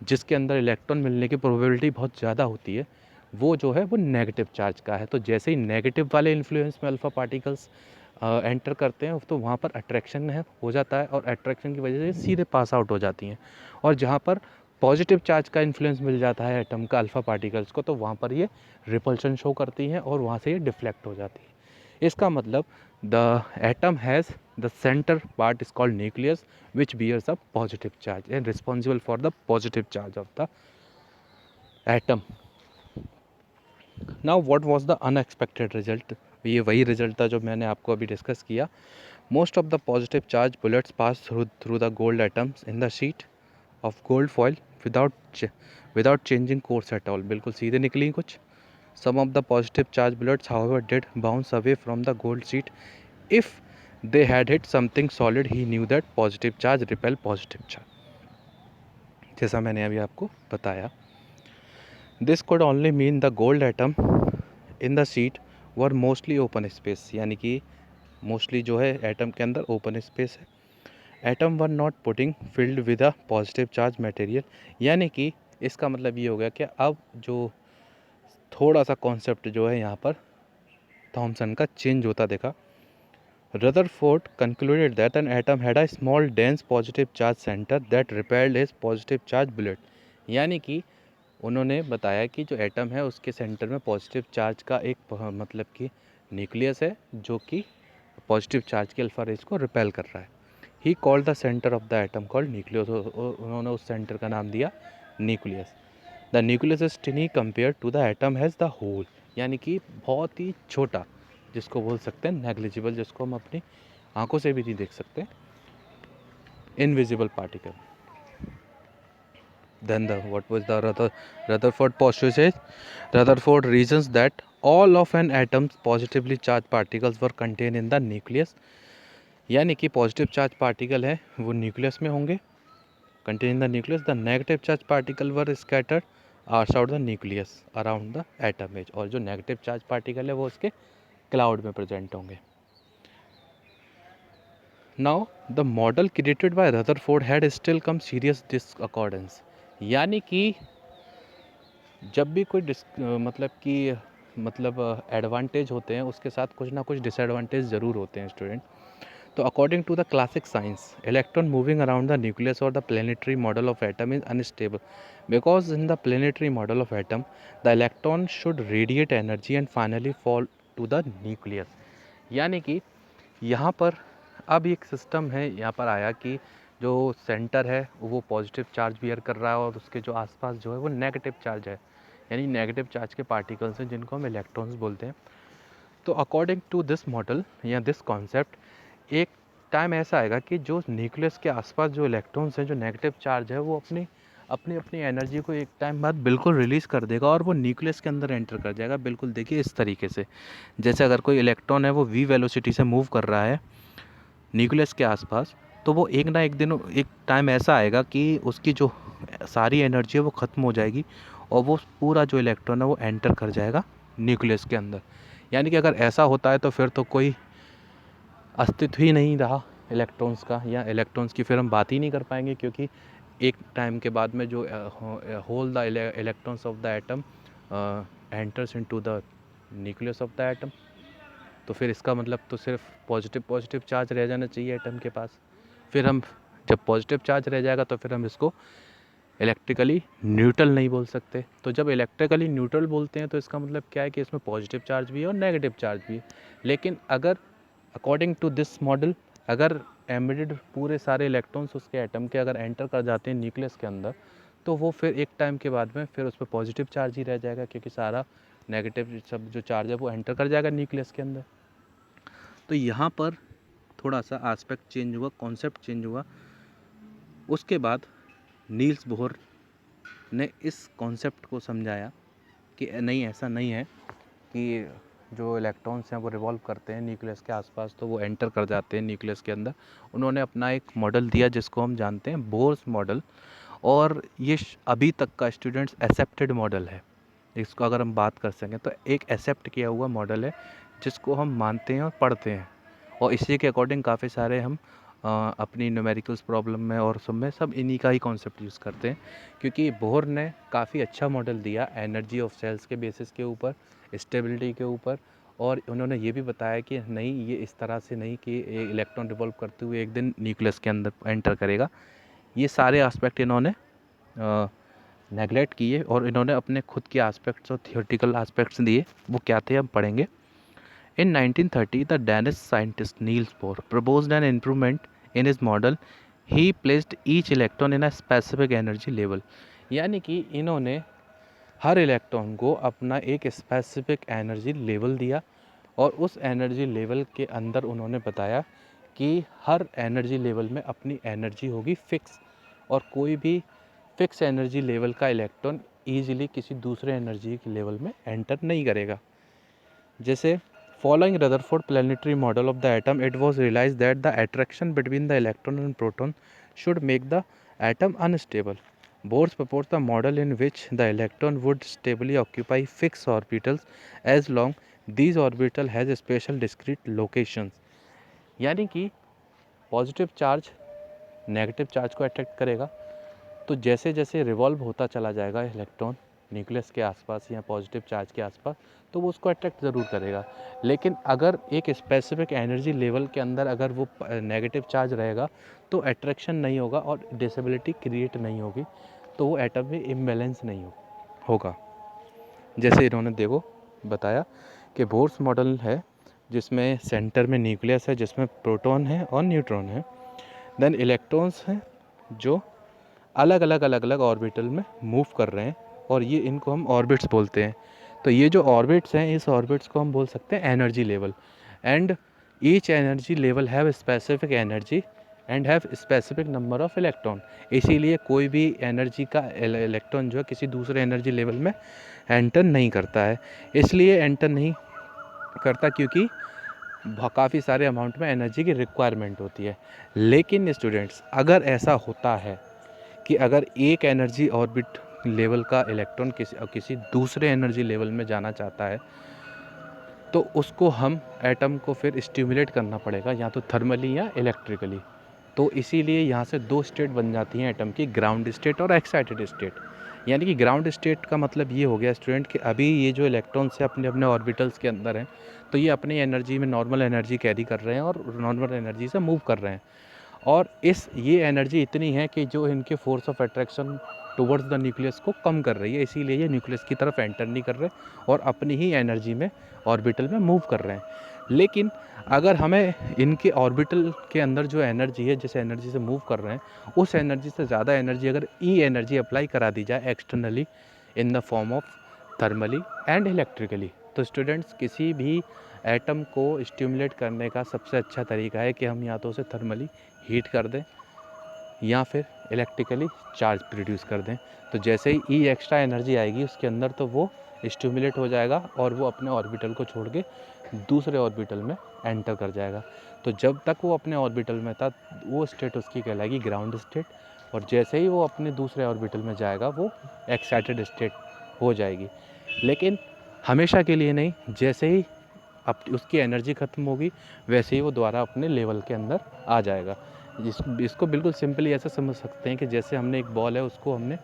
जिसके अंदर इलेक्ट्रॉन मिलने की प्रोबेबिलिटी बहुत ज़्यादा होती है, वो जो है वो नेगेटिव चार्ज का है। तो जैसे ही नेगेटिव वाले इन्फ्लुएंस में अल्फ़ा पार्टिकल्स एंटर करते हैं तो वहाँ पर अट्रैक्शन है हो जाता है, और अट्रैक्शन की वजह से सीधे पास आउट हो जाती हैं। और जहाँ पर पॉजिटिव चार्ज का इन्फ्लुएंस मिल जाता है एटम का अल्फ़ा पार्टिकल्स को, तो वहाँ पर ये रिपल्शन शो करती हैं और वहाँ से ये डिफ्लेक्ट हो जाती है। इसका मतलब the atom has the centre part is called nucleus which bears a positive charge and responsible for the positive charge of the atom. Now what was the unexpected result. ये वही रिजल्ट था जो मैंने आपको अभी डिस्कस किया। Most of the positive charge bullets pass through the gold atoms in the sheet of gold foil without changing course at all. बिल्कुल सीधे निकली कुछ। Some of the positive charge bullets however did bounce away from the gold sheet. If they had hit something solid, he knew that positive charge repel positive charge, जैसा मैंने अभी आपको बताया। This could only mean the gold atom in the sheet were mostly open space, यानी कि mostly जो है atom के अंदर ओपन स्पेस है। Atom were not putting filled with a positive charge material, यानी कि इसका मतलब ये हो गया कि अब जो थोड़ा सा कॉन्सेप्ट जो है यहाँ पर थॉमसन का चेंज होता देखा। Rutherford concluded that an atom had a small dense positive charge center that repelled his positive charge bullet, यानी कि उन्होंने बताया कि जो एटम है उसके सेंटर में पॉजिटिव चार्ज का एक मतलब कि न्यूक्लियस है जो कि पॉजिटिव चार्ज के अल्फा रेज को रिपेल कर रहा है। He called the centre of the atom called nucleus, उन्होंने उस सेंटर का नाम दिया nucleus. The nucleus is tiny compare to the atom has the whole, यानी कि बहुत ही छोटा, जिसको बोल सकते हैं नेग्लिजिबल, जिसको हम अपनी आंखों से भी नहीं देख सकते, invisible particle. Then what was the Rutherford postulates? Rutherford reasons that all of an atom's positively charged particles were contained in the nucleus, यानी कि पॉजिटिव चार्ज पार्टिकल है वो न्यूक्लियस में होंगे, contain in the nucleus. The negative charge particle were scattered outside the nucleus around the atom as, और जो negative charge particle है वो उसके क्लाउड में प्रेजेंट होंगे। Now the model created by Rutherford had still come serious disaccordance, यानी कि जब भी कोई एडवांटेज होते हैं उसके साथ कुछ ना कुछ डिसएडवांटेज ज़रूर होते हैं स्टूडेंट। तो according to the classic science, electron moving around the nucleus और the planetary model of atom is unstable because in the planetary model of atom the electron should radiate energy and finally fall to the nucleus, यानी कि यहाँ पर अब एक system है यहाँ पर आया कि जो सेंटर है वो पॉजिटिव चार्ज बियर कर रहा है और उसके जो आसपास जो है वो नेगेटिव चार्ज है, यानी नेगेटिव चार्ज के पार्टिकल्स हैं जिनको हम इलेक्ट्रॉन्स बोलते हैं। तो अकॉर्डिंग टू दिस मॉडल या दिस कॉन्सेप्ट, एक टाइम ऐसा आएगा कि जो न्यूक्लियस के आसपास जो इलेक्ट्रॉन्स हैं, जो नेगेटिव चार्ज है, वो अपनी अपनी अपनी एनर्जी को एक टाइम बाद बिल्कुल रिलीज़ कर देगा और वो न्यूक्लियस के अंदर एंटर कर जाएगा। बिल्कुल देखिए इस तरीके से, जैसे अगर कोई इलेक्ट्रॉन है वो v वेलोसिटी से मूव कर रहा है न्यूक्लियस के आसपास, तो वो एक ना एक दिन, एक टाइम ऐसा आएगा कि उसकी जो सारी एनर्जी है वो ख़त्म हो जाएगी और वो पूरा जो इलेक्ट्रॉन है वो एंटर कर जाएगा न्यूक्लियस के अंदर। यानी कि अगर ऐसा होता है तो फिर तो कोई अस्तित्व ही नहीं रहा इलेक्ट्रॉन्स का, या इलेक्ट्रॉन्स की फिर हम बात ही नहीं कर पाएंगे, क्योंकि एक टाइम के बाद में जो whole the electrons of the atom enters into the nucleus of the atom, तो फिर इसका मतलब तो सिर्फ पॉजिटिव पॉजिटिव चार्ज रह जाना चाहिए एटम के पास। फिर हम जब पॉजिटिव चार्ज रह जाएगा तो फिर हम इसको इलेक्ट्रिकली न्यूट्रल नहीं बोल सकते। तो जब इलेक्ट्रिकली न्यूट्रल बोलते हैं तो इसका मतलब क्या है कि इसमें पॉजिटिव चार्ज भी है और नेगेटिव चार्ज भी है। लेकिन अगर अकॉर्डिंग टू दिस मॉडल, अगर एम्बेडेड पूरे सारे इलेक्ट्रॉन्स उसके एटम के अगर एंटर कर जाते हैं न्यूक्लियस के अंदर, तो वो फिर एक टाइम के बाद में फिर उस पर पॉजिटिव चार्ज ही रह जाएगा, क्योंकि सारा नेगेटिव सब जो चार्ज है वो एंटर कर जाएगा न्यूक्लियस के अंदर। तो यहाँ पर थोड़ा सा एस्पेक्ट चेंज हुआ, कॉन्सेप्ट चेंज हुआ। उसके बाद नील्स बोहर ने इस कॉन्सेप्ट को समझाया कि नहीं, ऐसा नहीं है कि जो इलेक्ट्रॉन्स हैं वो रिवॉल्व करते हैं न्यूक्लियस के आसपास तो वो एंटर कर जाते हैं न्यूक्लियस के अंदर। उन्होंने अपना एक मॉडल दिया जिसको हम जानते हैं बोर्स मॉडल, और ये अभी तक का स्टूडेंट्स एक्सेप्टेड मॉडल है। इसको अगर हम बात कर सकें तो एक एक्सेप्ट किया हुआ मॉडल है जिसको हम मानते हैं और पढ़ते हैं, और इसी के अकॉर्डिंग काफ़ी सारे हम अपनी न्यूमेरिकल्स प्रॉब्लम में और सब में सब इन्हीं का ही कॉन्सेप्ट यूज़ करते हैं, क्योंकि बोहर ने काफ़ी अच्छा मॉडल दिया एनर्जी ऑफ सेल्स के बेसिस के ऊपर, स्टेबिलिटी के ऊपर, और उन्होंने ये भी बताया कि नहीं, ये इस तरह से नहीं कि इलेक्ट्रॉन रिवॉल्व करते हुए एक दिन न्यूक्लियस के अंदर एंटर करेगा। ये सारे एस्पेक्ट इन्होंने नेगलेक्ट किए और इन्होंने अपने खुद के एस्पेक्ट्स और थियोरेटिकल एस्पेक्ट्स दिए। वो क्या थे हम पढ़ेंगे। In 1930, the Danish scientist Niels Bohr proposed an improvement in his model. He placed each electron in a specific energy level. यानी कि इन्होंने हर इलेक्ट्रॉन को अपना एक स्पेसिफिक एनर्जी लेवल दिया, और उस एनर्जी लेवल के अंदर उन्होंने बताया कि हर एनर्जी लेवल में अपनी एनर्जी होगी फिक्स, और कोई भी फिक्स एनर्जी लेवल का इलेक्ट्रॉन ईजिली किसी दूसरे एनर्जी के लेवल में एंटर नहीं करेगा। जैसे following Rutherford planetary model of the atom, it was realized that the attraction between the electron and proton should make the atom unstable. Bohr proposed a model in which the electron would stably occupy fixed orbitals as long these orbital has special discrete locations. यानी कि positive charge negative charge को attract करेगा, तो जैसे जैसे revolve होता चला जाएगा इलेक्ट्रॉन न्यूक्लियस के आसपास या पॉजिटिव चार्ज के आसपास, तो वो उसको अट्रैक्ट ज़रूर करेगा। लेकिन अगर एक स्पेसिफिक एनर्जी लेवल के अंदर अगर वो नेगेटिव चार्ज रहेगा तो अट्रैक्शन नहीं होगा और डिसेबिलिटी क्रिएट नहीं होगी, तो वो एटम में इम्बैलेंस नहीं होगा। जैसे इन्होंने देखो बताया कि बोर्स मॉडल है जिसमें सेंटर में न्यूक्लियस है जिसमें प्रोटॉन है और न्यूट्रॉन है। देन इलेक्ट्रॉन्स हैं जो अलग अलग ऑर्बिटल में मूव कर रहे हैं और ये इनको हम ऑर्बिट्स बोलते हैं। तो ये जो ऑर्बिट्स हैं इस ऑर्बिट्स को हम बोल सकते हैं energy level. And each energy level have specific energy and have specific number of electron. इसीलिए कोई भी एनर्जी का इलेक्ट्रॉन जो है किसी दूसरे एनर्जी लेवल में एंटर नहीं करता है। इसलिए एंटर नहीं करता क्योंकि काफ़ी सारे अमाउंट में एनर्जी की रिक्वायरमेंट होती है। लेकिन स्टूडेंट्स, अगर ऐसा होता है कि अगर एक एनर्जी ऑर्बिट लेवल का इलेक्ट्रॉन किसी दूसरे एनर्जी लेवल में जाना चाहता है तो उसको हम एटम को फिर स्टिमुलेट करना पड़ेगा, या तो थर्मली या इलेक्ट्रिकली। तो इसीलिए यहाँ से दो स्टेट बन जाती हैं एटम की, ग्राउंड स्टेट और एक्साइटेड स्टेट। यानी कि ग्राउंड स्टेट का मतलब ये हो गया स्टूडेंट कि अभी ये जो इलेक्ट्रॉन्स हैं अपने अपने ऑर्बिटल्स के अंदर हैं, तो ये अपनी एनर्जी में नॉर्मल एनर्जी कैरी कर रहे हैं और नॉर्मल एनर्जी से मूव कर रहे हैं। और ये एनर्जी इतनी है कि जो इनके force of attraction towards the nucleus को कम कर रही है, इसीलिए ये न्यूक्लियस की तरफ एंटर नहीं कर रहे और अपनी ही एनर्जी में ऑर्बिटल में मूव कर रहे हैं। लेकिन अगर हमें इनके ऑर्बिटल के अंदर जो एनर्जी है, जिस एनर्जी से मूव कर रहे हैं, उस एनर्जी से ज़्यादा एनर्जी अगर ई एनर्जी अप्लाई करा दी जाए externally in the form of thermally and electrically, तो स्टूडेंट्स किसी भी एटम को स्टिमुलेट करने का सबसे अच्छा तरीका है कि हम या तो उसे थर्मली हीट कर दें या फिर इलेक्ट्रिकली चार्ज प्रोड्यूस कर दें। तो जैसे ही ई एक्स्ट्रा एनर्जी आएगी उसके अंदर तो वो स्टिमुलेट हो जाएगा और वो अपने ऑर्बिटल को छोड़ के दूसरे ऑर्बिटल में एंटर कर जाएगा। तो जब तक वो अपने ऑर्बिटल में था वो स्टेट उसकी कहलाएगी ग्राउंड स्टेट, और जैसे ही वो अपने दूसरे ऑर्बिटल में जाएगा वो एक्साइटेड स्टेट हो जाएगी। लेकिन हमेशा के लिए नहीं, जैसे ही अब उसकी एनर्जी ख़त्म होगी वैसे ही वो दोबारा अपने लेवल के अंदर आ जाएगा। इसको बिल्कुल सिंपली ऐसे समझ सकते हैं कि जैसे हमने एक बॉल है उसको हमने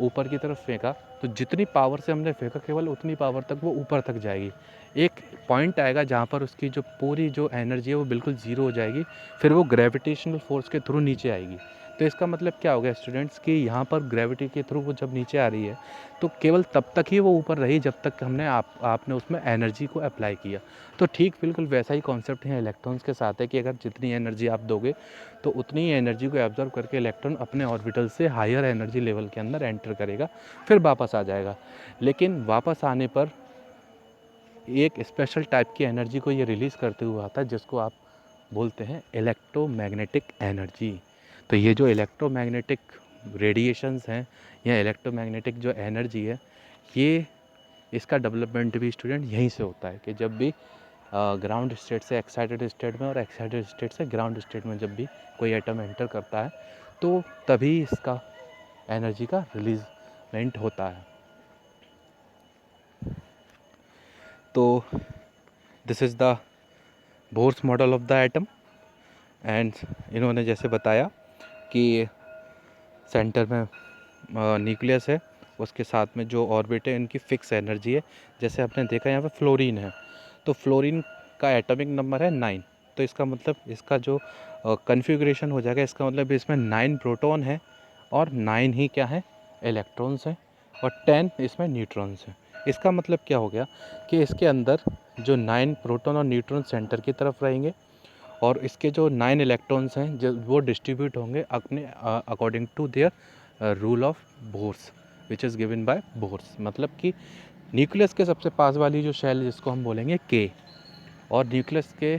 ऊपर की तरफ फेंका, तो जितनी पावर से हमने फेंका केवल उतनी पावर तक वो ऊपर तक जाएगी। एक पॉइंट आएगा जहाँ पर उसकी जो पूरी जो एनर्जी है वो बिल्कुल ज़ीरो हो जाएगी, फिर वो ग्रेविटेशनल फोर्स के थ्रू नीचे आएगी। तो इसका मतलब क्या हो गया स्टूडेंट्स कि यहाँ पर ग्रेविटी के थ्रू वो जब नीचे आ रही है तो केवल तब तक ही वो ऊपर रही जब तक हमने आपने उसमें एनर्जी को अप्लाई किया। तो ठीक बिल्कुल वैसा ही कॉन्सेप्ट है इलेक्ट्रॉन्स के साथ है कि अगर जितनी एनर्जी आप दोगे तो उतनी ही एनर्जी को एब्जॉर्ब करके इलेक्ट्रॉन अपने ऑर्बिटल से हायर एनर्जी लेवल के अंदर एंटर करेगा, फिर वापस आ जाएगा। लेकिन वापस आने पर एक स्पेशल टाइप की एनर्जी को ये रिलीज़ करते हुए आता है जिसको आप बोलते हैं इलेक्ट्रोमैग्नेटिक एनर्जी। तो ये जो इलेक्ट्रोमैग्नेटिक रेडिएशंस हैं या इलेक्ट्रोमैग्नेटिक जो एनर्जी है, ये इसका डेवलपमेंट भी स्टूडेंट यहीं से होता है कि जब भी ग्राउंड स्टेट से एक्साइटेड स्टेट में और एक्साइटेड स्टेट से ग्राउंड स्टेट में जब भी कोई एटम एंटर करता है तो तभी इसका एनर्जी का रिलीजमेंट होता है। तो this is the Bohr's model of the atom. And इन्होंने जैसे बताया कि सेंटर में न्यूक्लियस है, उसके साथ में जो ऑर्बिट है इनकी फिक्स एनर्जी है। जैसे आपने देखा यहाँ पे फ्लोरीन है, तो फ्लोरीन का एटॉमिक नंबर है 9। तो इसका मतलब इसका जो कन्फिग्रेशन हो जाएगा, इसका मतलब इसमें 9 प्रोटॉन है और 9 ही क्या है इलेक्ट्रॉन्स हैं और 10 इसमें न्यूट्रॉन्स हैं। इसका मतलब क्या हो गया कि इसके अंदर जो 9 प्रोटॉन और न्यूट्रॉन सेंटर की तरफ रहेंगे और इसके जो 9 इलेक्ट्रॉन्स हैं जो वो डिस्ट्रीब्यूट होंगे अपने according to their rule of Bohr's which is given by Bohr's. मतलब कि न्यूक्लियस के सबसे पास वाली जो शेल जिसको हम बोलेंगे के, और न्यूक्लियस के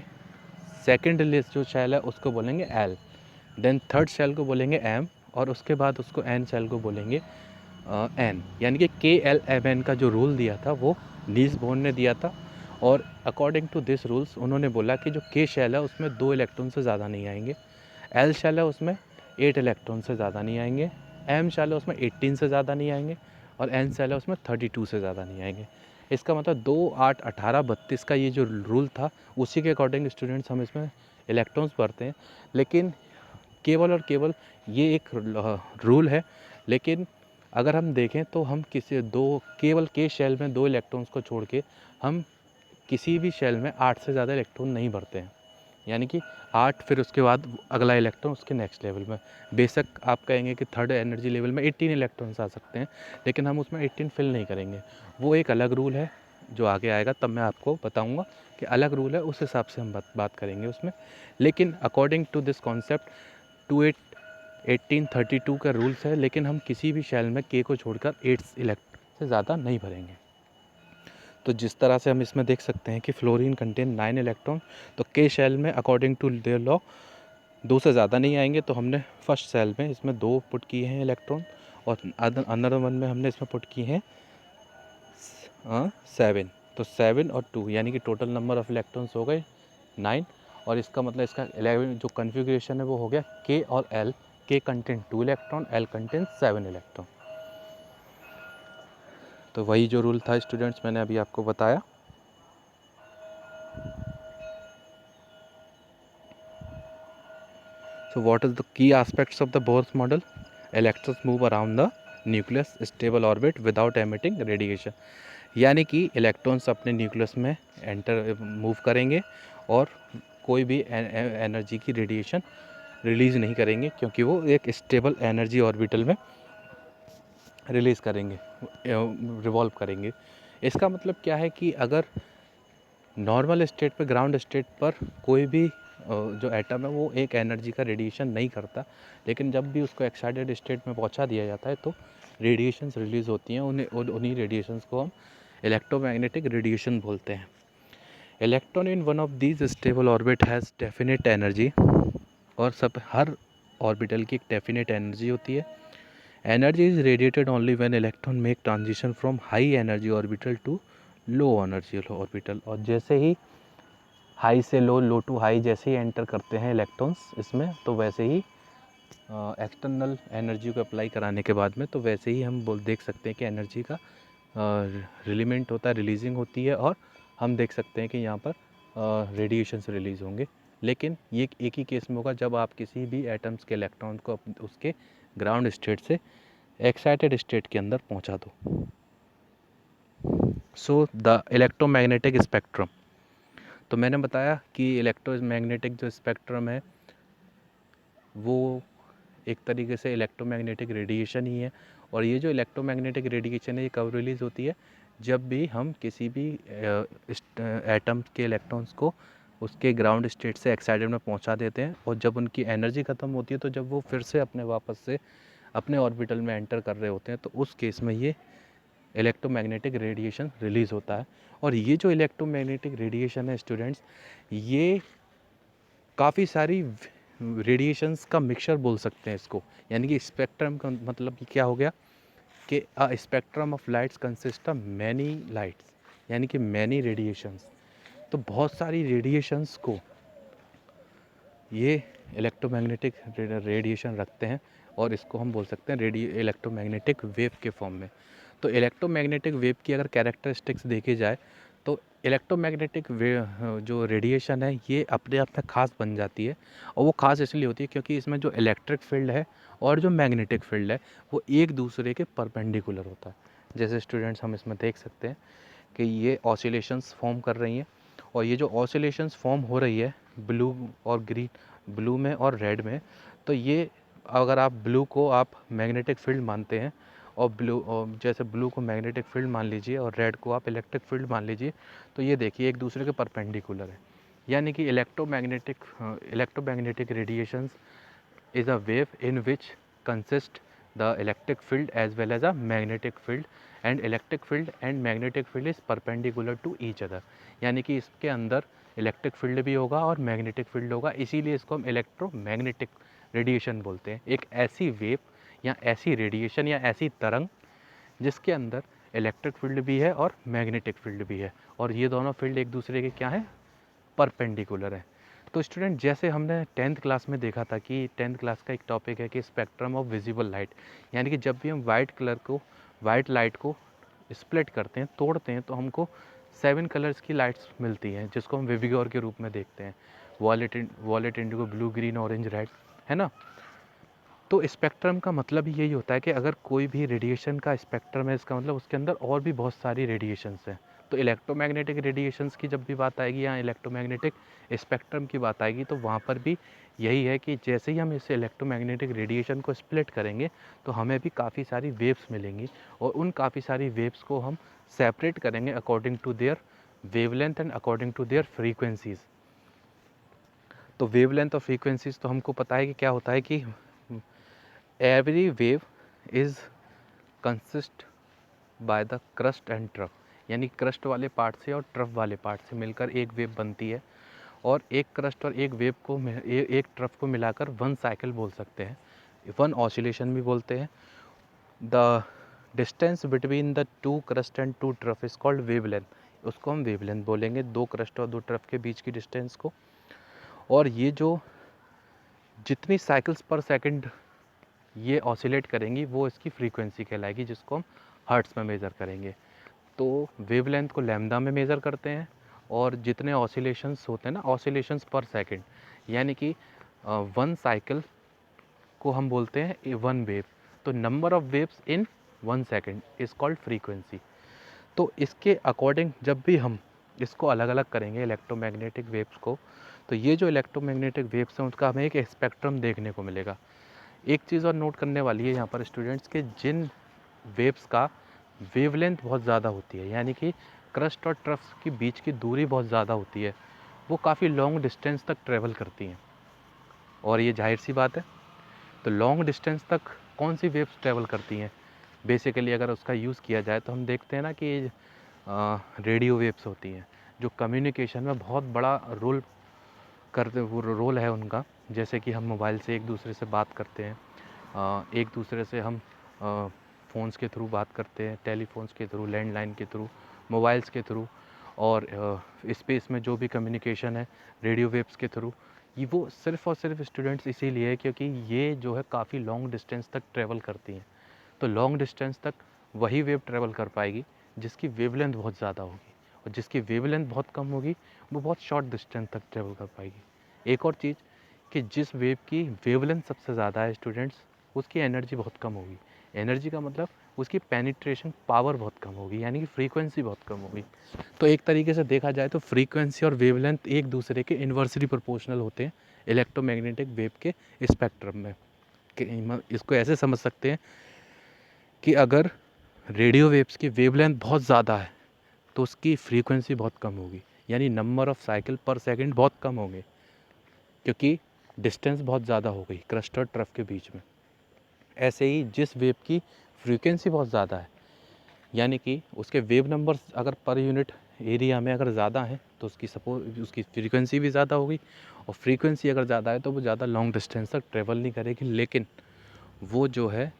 सेकेंड लिस्ट जो शेल है उसको बोलेंगे एल, देन थर्ड शेल को बोलेंगे एम, और उसके बाद उसको एन शेल को बोलेंगे एन। यानी कि के एल एम एन का जो रूल दिया था वो नील्स बोर ने दिया था, और अकॉर्डिंग टू दिस रूल्स उन्होंने बोला कि जो के शेल है उसमें 2 इलेक्ट्रॉन से ज़्यादा नहीं आएंगे, एल शेल है उसमें 8 इलेक्ट्रॉन से ज़्यादा नहीं आएंगे, एम शेल है उसमें 18 से ज़्यादा नहीं आएंगे, और एन शेल है उसमें 32 से ज़्यादा नहीं आएंगे। इसका मतलब 2, 8, 18, 32 का ये जो रूल था उसी के अकॉर्डिंग स्टूडेंट्स हम इसमें इलेक्ट्रॉन्स भरते हैं। लेकिन केवल और केवल ये एक रूल है, लेकिन अगर हम देखें तो हम केवल के शेल में 2 इलेक्ट्रॉन्स को छोड़ के हम किसी भी शेल में 8 से ज़्यादा इलेक्ट्रॉन नहीं भरते हैं। यानी कि 8 फिर उसके बाद अगला इलेक्ट्रॉन उसके नेक्स्ट लेवल में। बेशक आप कहेंगे कि थर्ड एनर्जी लेवल में 18 इलेक्ट्रॉन्स आ सकते हैं, लेकिन हम उसमें 18 फिल नहीं करेंगे, वो एक अलग रूल है। जो आगे आएगा तब मैं आपको बताऊंगा कि अलग रूल है, उस हिसाब से हम बात करेंगे उसमें। लेकिन अकॉर्डिंग टू दिस कॉन्सेप्ट 1832 का रूल्स है, लेकिन हम किसी भी शेल में के को छोड़कर 8 इलेक्ट्रॉन से ज़्यादा नहीं भरेंगे। तो जिस तरह से हम इसमें देख सकते हैं कि फ्लोरीन कंटेन 9 इलेक्ट्रॉन, तो के शेल में अकॉर्डिंग टू देयर लॉ 2 से ज़्यादा नहीं आएंगे। तो हमने फर्स्ट सेल में इसमें 2 पुट किए हैं इलेक्ट्रॉन, और अनदर वन में हमने इसमें पुट किए हैं 7। तो 7 और 2 यानी कि टोटल नंबर ऑफ इलेक्ट्रॉन्स हो गए 9। और इसका मतलब इसका 11 जो कन्फिग्रेशन है वो हो गया के और एल। के contain 2 electron, L contain 7 electron. तो वही जो रूल था स्टूडेंट्स मैंने अभी आपको बताया। So what is the key aspects of the Bohr's model? Electrons move around the nucleus stable orbit without emitting radiation। यानी कि इलेक्ट्रॉन्स अपने न्यूक्लियस में मूव करेंगे और कोई भी एनर्जी की रेडिएशन रिलीज़ नहीं करेंगे, क्योंकि वो एक स्टेबल एनर्जी ऑर्बिटल में रिलीज़ करेंगे, रिवॉल्व करेंगे। इसका मतलब क्या है कि अगर नॉर्मल स्टेट पर, ग्राउंड स्टेट पर कोई भी जो एटम है वो एक एनर्जी का रेडिएशन नहीं करता, लेकिन जब भी उसको एक्साइटेड स्टेट में पहुंचा दिया जाता है तो रेडिएशंस रिलीज़ होती हैं। उन्हीं रेडिएशंस को हम इलेक्ट्रोमैग्नेटिक रेडिएशन बोलते हैं। Electron in one of these stable orbit has definite energy. और हर ऑर्बिटल की एक डेफिनेट एनर्जी होती है। Energy is radiated only when electron make transition from high energy orbital to low energy orbital. और जैसे ही हाई से लो, लो टू हाई जैसे ही एंटर करते हैं इलेक्ट्रॉन्स इसमें, तो वैसे ही एक्सटर्नल एनर्जी को अप्लाई कराने के बाद में, तो वैसे ही हम देख सकते हैं कि एनर्जी का रिलीमेंट होता है, रिलीजिंग होती है, और हम देख सकते हैं कि यहाँ पर रेडिएशंस रिलीज़ होंगे। लेकिन ये एक ही केस में होगा जब आप किसी भी एटम्स के इलेक्ट्रॉन को उसके ग्राउंड स्टेट से एक्साइटेड स्टेट के अंदर पहुँचा दो। सो द इलेक्ट्रोमैग्नेटिक स्पेक्ट्रम, तो मैंने बताया कि इलेक्ट्रोमैग्नेटिक जो स्पेक्ट्रम है वो एक तरीके से इलेक्ट्रोमैग्नेटिक रेडिएशन ही है। और ये जो इलेक्ट्रोमैग्नेटिक रेडिएशन है ये कब रिलीज़ होती है? जब भी हम किसी भी एटम के इलेक्ट्रॉन्स को उसके ग्राउंड स्टेट से एक्साइटेड में पहुंचा देते हैं, और जब उनकी एनर्जी ख़त्म होती है तो जब वो फिर से वापस से अपने ऑर्बिटल में एंटर कर रहे होते हैं, तो उस केस में ये इलेक्ट्रोमैग्नेटिक रेडिएशन रिलीज़ होता है। और ये जो इलेक्ट्रोमैग्नेटिक रेडिएशन है स्टूडेंट्स, ये काफ़ी सारी रेडिएशंस का मिक्सचर बोल सकते हैं इसको। यानी कि स्पेक्ट्रम का मतलब क्या हो गया कि a spectrum of lights consist of many lights, यानी कि मैनी रेडिएशंस। तो बहुत सारी रेडिएशंस को ये इलेक्ट्रोमैग्नेटिक रेडिएशन रखते हैं, और इसको हम बोल सकते हैं इलेक्ट्रोमैग्नेटिक वेव के फॉर्म में। तो इलेक्ट्रोमैग्नेटिक वेव की अगर कैरेक्टरिस्टिक्स देखी जाए तो इलेक्ट्रोमैग्नेटिक वेव जो रेडिएशन है ये अपने आप में ख़ास बन जाती है। और वो ख़ास इसलिए होती है क्योंकि इसमें जो इलेक्ट्रिक फील्ड है और जो मैग्नेटिक फील्ड है वो एक दूसरे के परपेंडिकुलर होता है। जैसे स्टूडेंट्स हम इसमें देख सकते हैं कि ये ऑसिलेशंस फॉर्म कर रही हैं, और ये जो ऑसिलेशंस फॉर्म हो रही है ब्लू और ग्रीन, ब्लू में और रेड में, तो ये अगर आप ब्लू को आप मैग्नेटिक फील्ड मानते हैं, और जैसे ब्लू को मैग्नेटिक फील्ड मान लीजिए और रेड को आप इलेक्ट्रिक फील्ड मान लीजिए, तो ये देखिए एक दूसरे के परपेंडिकुलर है। यानी कि electromagnetic radiations is a wave in which consist the electric field as well as a magnetic field, and electric field and magnetic field is perpendicular to each other। यानी कि इसके अंदर इलेक्ट्रिक फील्ड भी होगा और मैग्नेटिक फील्ड होगा, इसीलिए इसको हम इलेक्ट्रोमैग्नेटिक रेडिएशन बोलते हैं। एक ऐसी वेव या ऐसी रेडिएशन या ऐसी तरंग जिसके अंदर इलेक्ट्रिक फील्ड भी है और मैग्नेटिक फील्ड भी है, और ये दोनों फील्ड एक दूसरे के क्या हैं? परपेंडिकुलर है। तो स्टूडेंट जैसे हमने 10th क्लास में देखा था कि 10th क्लास का एक टॉपिक है कि स्पेक्ट्रम ऑफ विजिबल लाइट, यानी कि जब भी हम वाइट लाइट को स्प्लिट करते हैं, तोड़ते हैं, तो हमको 7 कलर्स की लाइट्स मिलती हैं जिसको हम विविगोर के रूप में देखते हैं। Wallet Indigo, blue, green, orange, red, है ना। तो स्पेक्ट्रम का मतलब ही यही होता है कि अगर कोई भी रेडिएशन का स्पेक्ट्रम है, इसका मतलब उसके अंदर और भी बहुत सारी रेडिएशंस हैं। तो इलेक्ट्रोमैग्नेटिक रेडिएशंस की जब भी बात आएगी या इलेक्ट्रोमैग्नेटिक स्पेक्ट्रम की बात आएगी तो वहाँ पर भी यही है कि जैसे ही हम इस इलेक्ट्रोमैग्नेटिक रेडिएशन को स्प्लिट करेंगे तो हमें भी काफ़ी सारी वेव्स मिलेंगी और उन काफ़ी सारी वेव्स को हम सेपरेट करेंगे according to their wavelength and according to their frequencies. तो वेवलेंथ और फ्रीक्वेंसीज तो हमको पता है कि क्या होता है कि every wave is consist by the crest and trough, यानी क्रस्ट वाले पार्ट से और ट्रफ वाले पार्ट से मिलकर एक वेव बनती है और एक क्रस्ट और एक वेव को एक ट्रफ को मिलाकर वन साइकिल बोल सकते हैं, वन ऑसिलेशन भी बोलते हैं। The distance between the two crest and two trough is called wavelength, उसको हम वेवलेंथ बोलेंगे, दो क्रस्ट और दो ट्रफ के बीच की डिस्टेंस को। और ये जो जितनी साइकिल्स पर सेकंड ये ऑसिलेट करेंगी वो इसकी फ्रीक्वेंसी कहलाएगी, जिसको हम हर्ट्स में मेज़र करेंगे। तो वेवलेंथ को लैम्डा में मेज़र करते हैं और जितने ऑसिलेशंस होते हैं ना, ऑसिलेशंस पर सेकंड, यानी कि वन साइकिल को हम बोलते हैं वन वेव। तो number of waves in one second is called frequency. तो इसके अकॉर्डिंग जब भी हम इसको अलग अलग करेंगे इलेक्ट्रोमैग्नेटिक वेव्स को, तो ये जो इलेक्ट्रोमैग्नेटिक वेव्स हैं उसका हमें एक स्पेक्ट्रम देखने को मिलेगा। एक चीज़ और नोट करने वाली है यहाँ पर स्टूडेंट्स के, जिन वेव्स का वेवलेंथ बहुत ज़्यादा होती है, यानी कि क्रस्ट और ट्रफ के बीच की दूरी बहुत ज़्यादा होती है, वो काफ़ी लॉन्ग डिस्टेंस तक ट्रेवल करती हैं। और ये जाहिर सी बात है, तो लॉन्ग डिस्टेंस तक कौन सी वेव्स ट्रेवल करती हैं? बेसिकली अगर उसका यूज़ किया जाए तो हम देखते हैं ना कि रेडियो वेव्स होती हैं जो कम्युनिकेशन में बहुत बड़ा रोल करते, वो रोल है उनका। जैसे कि हम मोबाइल से एक दूसरे से बात करते हैं, एक दूसरे से हम फ़ोन्स के थ्रू बात करते हैं, टेलीफोन्स के थ्रू, लैंडलाइन के थ्रू, मोबाइल्स के थ्रू, और स्पेस में जो भी कम्युनिकेशन है रेडियो वेव्स के थ्रू। ये वो सिर्फ़ और सिर्फ स्टूडेंट्स इसीलिए है क्योंकि ये जो है काफ़ी लॉन्ग डिस्टेंस तक ट्रैवल करती हैं। तो लॉन्ग डिस्टेंस तक वही वेव ट्रैवल कर पाएगी जिसकी वेवलेंथ बहुत ज़्यादा होगी, और जिसकी वेवलेंथ बहुत कम होगी वो बहुत शॉर्ट डिस्टेंस तक ट्रैवल कर पाएगी। एक और चीज़ कि जिस वेव की वेवलेंथ सबसे ज़्यादा है स्टूडेंट्स, उसकी एनर्जी बहुत कम होगी। एनर्जी का मतलब उसकी पेनिट्रेशन पावर बहुत कम होगी, यानी कि फ्रीक्वेंसी बहुत कम होगी। तो एक तरीके से देखा जाए तो फ्रीक्वेंसी और वेवलेंथ एक दूसरे के इन्वर्सली प्रोपोर्शनल होते हैं इलेक्ट्रोमैग्नेटिक वेव के स्पेक्ट्रम में। इसको ऐसे समझ सकते हैं कि अगर रेडियो वेव्स की वेवलेंथ बहुत ज़्यादा है तो उसकी फ्रीक्वेंसी बहुत कम होगी, यानी नंबर ऑफ़ साइकिल पर सेकंड बहुत कम होंगे, क्योंकि डिस्टेंस बहुत ज़्यादा हो गई क्रस्ट और ट्रफ के बीच में। ऐसे ही जिस वेव की फ्रीक्वेंसी बहुत ज़्यादा है, यानी कि उसके वेव नंबर्स अगर पर यूनिट एरिया में अगर ज़्यादा हैं तो उसकी फ्रीक्वेंसी भी ज़्यादा होगी, और फ्रीक्वेंसी अगर ज़्यादा है तो वो ज़्यादा लॉन्ग डिस्टेंस तक ट्रेवल नहीं करेगी, लेकिन वो जो है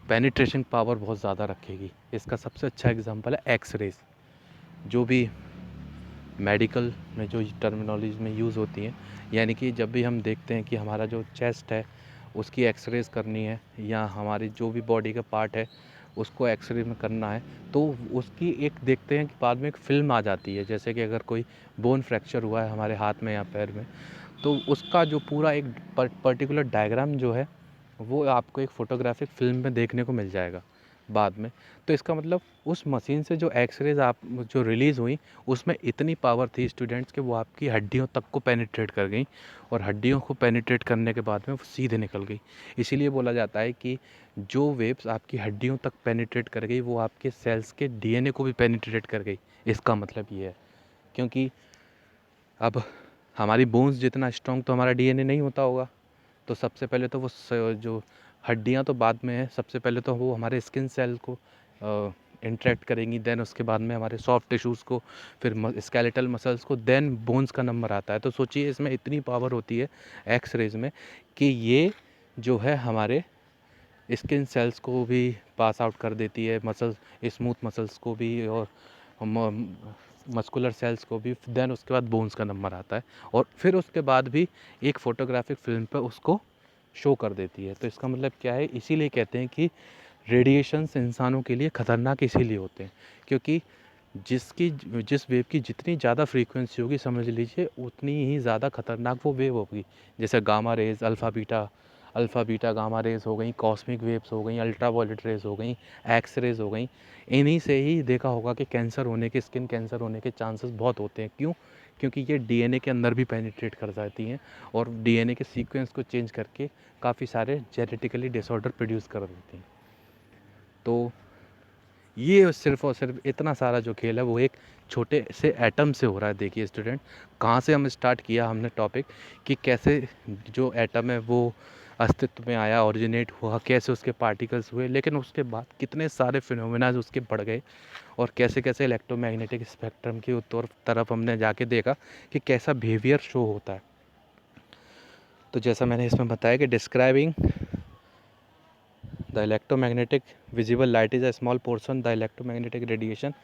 पेनिट्रेशन पावर बहुत ज़्यादा रखेगी। इसका सबसे अच्छा एग्जांपल है एक्स रेज, जो भी मेडिकल में जो टर्मिनोलॉजी में यूज़ होती हैं। यानी कि जब भी हम देखते हैं कि हमारा जो चेस्ट है उसकी एक्सरेज करनी है, या हमारी जो भी बॉडी का पार्ट है उसको एक्सरे में करना है, तो उसकी एक देखते हैं कि बाद में एक फ़िल्म आ जाती है। जैसे कि अगर कोई बोन फ्रैक्चर हुआ है हमारे हाथ में या पैर में, तो उसका जो पूरा एक पर्टिकुलर डायग्राम जो है वो आपको एक फ़ोटोग्राफिक फ़िल्म में देखने को मिल जाएगा बाद में। तो इसका मतलब उस मशीन से जो एक्सरेज आप जो रिलीज़ हुई उसमें इतनी पावर थी स्टूडेंट्स कि वो आपकी हड्डियों तक को पेनिट्रेट कर गई, और हड्डियों को पेनिट्रेट करने के बाद में वो सीधे निकल गई। इसीलिए बोला जाता है कि जो वेव्स आपकी हड्डियों तक पेनिट्रेट कर गई वो आपके सेल्स के डीएनए को भी पेनिट्रेट कर गई। इसका मतलब ये है, क्योंकि अब हमारी बोन्स जितना स्ट्रॉन्ग तो हमारा डीएनए नहीं होता होगा, तो सबसे पहले तो वो जो हड्डियाँ तो बाद में है, सबसे पहले तो वो हमारे स्किन सेल को इंटरेक्ट करेंगी, देन उसके बाद में हमारे सॉफ्ट टिश्यूज़ को, फिर स्केलेटल मसल्स को, देन बोन्स का नंबर आता है। तो सोचिए इसमें इतनी पावर होती है एक्स रेज में कि ये जो है हमारे स्किन सेल्स को भी पास आउट कर देती है, मसल्स, स्मूथ मसल्स को भी, और मस्कुलर सेल्स को भी, देन उसके बाद बोन्स का नंबर आता है, और फिर उसके बाद भी एक फ़ोटोग्राफिक फ़िल्म पे उसको शो कर देती है। तो इसका मतलब क्या है, इसीलिए कहते हैं कि रेडिएशंस इंसानों के लिए ख़तरनाक इसीलिए होते हैं क्योंकि जिस वेव की जितनी ज़्यादा फ्रीक्वेंसी होगी समझ लीजिए उतनी ही ज़्यादा ख़तरनाक वो वेव होगी। जैसे gamma rays, alpha beta, alpha beta gamma rays हो गई, कॉस्मिक वेव्स हो गई, अल्ट्रावायलेट रेज हो गई, एक्स रेज हो गई। इन्हीं से ही देखा होगा कि कैंसर होने के, स्किन कैंसर होने के चांसेस बहुत होते हैं। क्यों? क्योंकि ये डीएनए के अंदर भी पेनिट्रेट कर जाती हैं और डीएनए के सीक्वेंस को चेंज करके काफ़ी सारे जेनेटिकली डिसऑर्डर प्रोड्यूस कर देती हैं। तो ये सिर्फ और सिर्फ इतना सारा जो खेल है वो एक छोटे से एटम से हो रहा है। देखिए स्टूडेंट, कहाँ से हम स्टार्ट किया हमने टॉपिक, कि कैसे जो एटम है वो अस्तित्व में आया, ओरिजिनेट हुआ, कैसे उसके पार्टिकल्स हुए, लेकिन उसके बाद कितने सारे फिनोमेना उसके बढ़ गए और कैसे कैसे इलेक्ट्रोमैग्नेटिक स्पेक्ट्रम की तरफ हमने जाके देखा कि कैसा बिहेवियर शो होता है। तो जैसा मैंने इसमें बताया कि describing the electromagnetic visible light is a small portion the electromagnetic radiation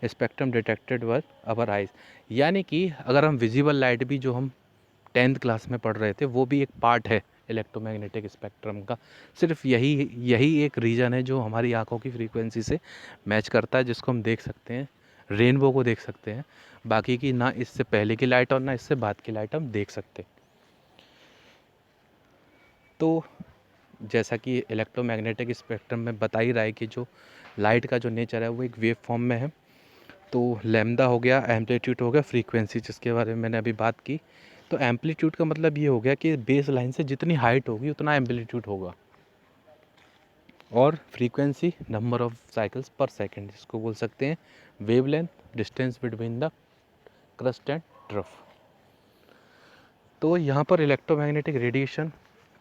spectrum detected with our eyes. यानी कि अगर हम विजिबल लाइट भी, जो हम 10th क्लास में पढ़ रहे थे, वो भी एक पार्ट है इलेक्ट्रोमैग्नेटिक स्पेक्ट्रम का। सिर्फ यही यही एक रीजन है जो हमारी आंखों की फ्रीक्वेंसी से मैच करता है, जिसको हम देख सकते हैं, रेनबो को देख सकते हैं। बाकी की ना इससे पहले की लाइट और ना इससे बाद की लाइट हम देख सकते। तो जैसा कि इलेक्ट्रोमैग्नेटिक स्पेक्ट्रम में बता ही रहा है कि जो लाइट का जो नेचर है वो एक वेव फॉर्म में है। तो लैम्डा हो गया, एम्पलीट्यूड हो गया, फ्रीक्वेंसी जिसके बारे में मैंने अभी बात की। तो एम्पलीट्यूड का मतलब ये हो गया कि बेस लाइन से जितनी हाइट होगी उतना एम्पलीट्यूड होगा, और फ्रीक्वेंसी नंबर ऑफ साइकिल्स पर सेकंड, जिसको बोल सकते हैं wavelength, distance between the crest and trough. तो यहाँ पर इलेक्ट्रोमैग्नेटिक रेडिएशन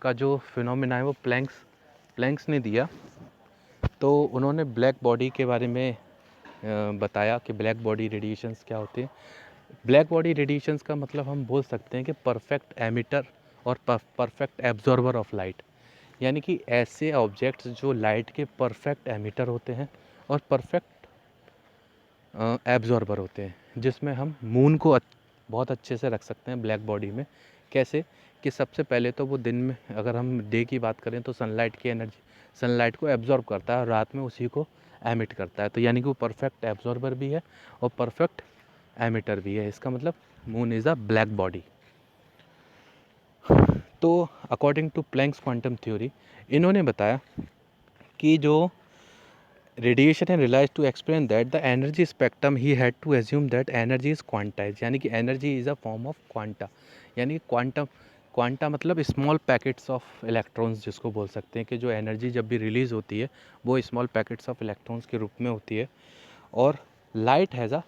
का जो फिनोमेना है वो प्लैंक्स ने दिया। तो उन्होंने ब्लैक बॉडी के बारे में बताया कि ब्लैक बॉडी रेडिएशंस क्या होते हैं। ब्लैक बॉडी रेडिएशंस का मतलब हम बोल सकते हैं कि परफेक्ट एमिटर और परफेक्ट एब्जॉर्बर ऑफ लाइट। यानी कि ऐसे ऑब्जेक्ट्स जो लाइट के परफेक्ट एमिटर होते हैं और परफेक्ट एब्जॉर्बर होते हैं, जिसमें हम मून को बहुत अच्छे से रख सकते हैं ब्लैक बॉडी में। कैसे? कि सबसे पहले तो वो दिन में, अगर हम डे की बात करें तो सनलाइट की एनर्जी, सनलाइट को एब्जॉर्ब करता है और रात में उसी को एमिट करता है। तो यानी कि वो परफेक्ट एब्जॉर्बर भी है और परफेक्ट एमिटर भी है। इसका मतलब moon is a black body. तो according to Planck's quantum theory, इन्होंने बताया कि जो रेडिएशन है realise to explain that the energy spectrum he had to assume that energy is quantize. यानी कि energy is a form of quanta. यानी quanta मतलब स्मॉल पैकेट्स ऑफ इलेक्ट्रॉन्स, जिसको बोल सकते हैं कि जो एनर्जी जब भी रिलीज़ होती है वो स्मॉल पैकेट्स ऑफ इलेक्ट्रॉन्स के रूप में होती है। और light has a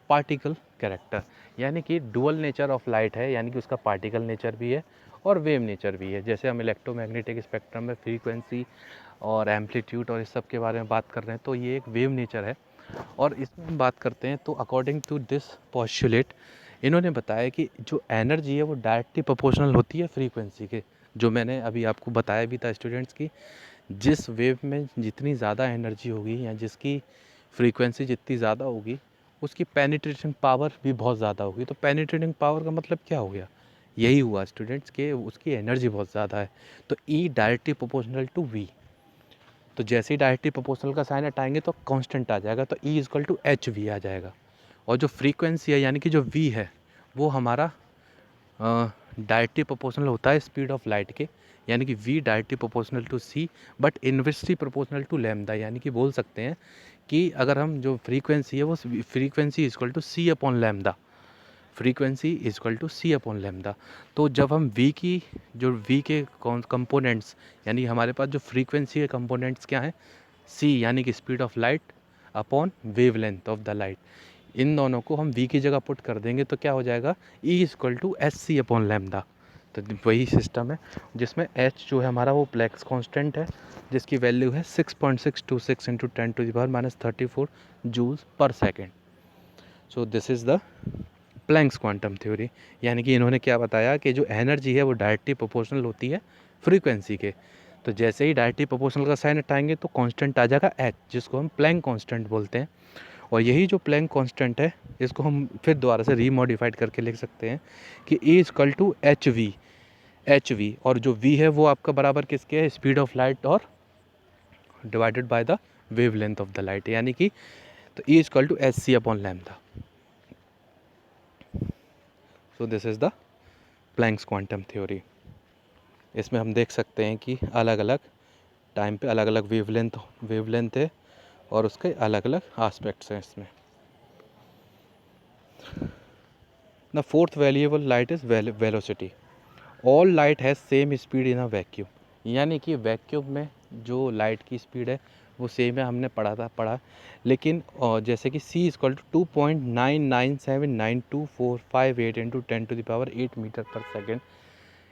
particle character, यानी कि डुअल नेचर ऑफ लाइट है, यानी कि उसका पार्टिकल नेचर भी है और वेव नेचर भी है। जैसे हम इलेक्ट्रोमैग्नेटिक स्पेक्ट्रम में फ्रीक्वेंसी और एम्पलीट्यूड और इस सब के बारे में बात कर रहे हैं, तो ये एक वेव नेचर है। और इसमें हम बात करते हैं तो अकॉर्डिंग टू दिस पोस्टुलेट, इन्होंने बताया कि जो एनर्जी है वो डायरेक्टली प्रोपोर्शनल होती है फ्रीक्वेंसी के। जो मैंने अभी आपको बताया भी था स्टूडेंट्स की, जिस वेव में जितनी ज़्यादा एनर्जी होगी या जिसकी फ्रीक्वेंसी जितनी ज़्यादा होगी, उसकी पेनिट्रेशन पावर भी बहुत ज़्यादा होगी। तो पेनिट्रेटिंग पावर का मतलब क्या हो गया? यही हुआ स्टूडेंट्स के उसकी एनर्जी बहुत ज़्यादा है। तो E directly proportional to V. तो जैसे ही डायरेक्टली प्रोपोर्शनल का साइन हटाएंगे तो कांस्टेंट आ जाएगा, तो E equal to H V आ जाएगा। और जो फ्रीक्वेंसी है यानी कि जो वी है वो हमारा डायरेक्टली प्रोपोर्शनल होता है स्पीड ऑफ लाइट के, यानी कि v directly proportional to c but inversely proportional to lambda. यानी कि बोल सकते हैं कि अगर हम जो फ्रीक्वेंसी है वो frequency equal to c upon lambda, frequency equal to c upon lambda. तो जब हम वी की, जो वी के कंपोनेंट्स, यानी हमारे पास जो फ्रीक्वेंसी के कंपोनेंट्स क्या हैं, सी यानी कि speed of light upon wavelength of the light, इन दोनों को हम v की जगह पुट कर देंगे तो क्या हो जाएगा, E equal to s c upon lambda. तो वही सिस्टम है जिसमें h जो है हमारा वो प्लैंक्स कांस्टेंट है, जिसकी वैल्यू है 6.626 into 10⁻34 joules per second. So this is the Planck's quantum theory. यानी कि इन्होंने क्या बताया कि जो एनर्जी है वो डायरेक्टली प्रोपोर्शनल होती है फ्रीक्वेंसी के। तो जैसे ही डायरेक्टली प्रोपोर्शनल का साइन हटाएंगे तो कांस्टेंट आ जाएगा h, जिसको हम प्लैंक कांस्टेंट बोलते हैं। और यही जो प्लैंक कांस्टेंट है इसको हम फिर दोबारा से रीमॉडिफाइड करके लिख सकते हैं कि E equal to H v, और जो V है वो आपका बराबर किसके है, स्पीड ऑफ लाइट और divided by the wavelength of the light. यानी कि तो E equal to h c upon lambda. So this is the Planck's quantum theory. इसमें हम देख सकते हैं कि अलग अलग टाइम पे अलग अलग वेवलेंथ है और उसके अलग अलग आस्पेक्ट्स हैं इसमें। The fourth variable light is velocity. All light has same speed in a vacuum, यानी कि वैक्यूम में जो लाइट की स्पीड है वो सेम है, हमने पढ़ा। लेकिन जैसे कि c equal to 2.99792458 into 10⁸ metre per second,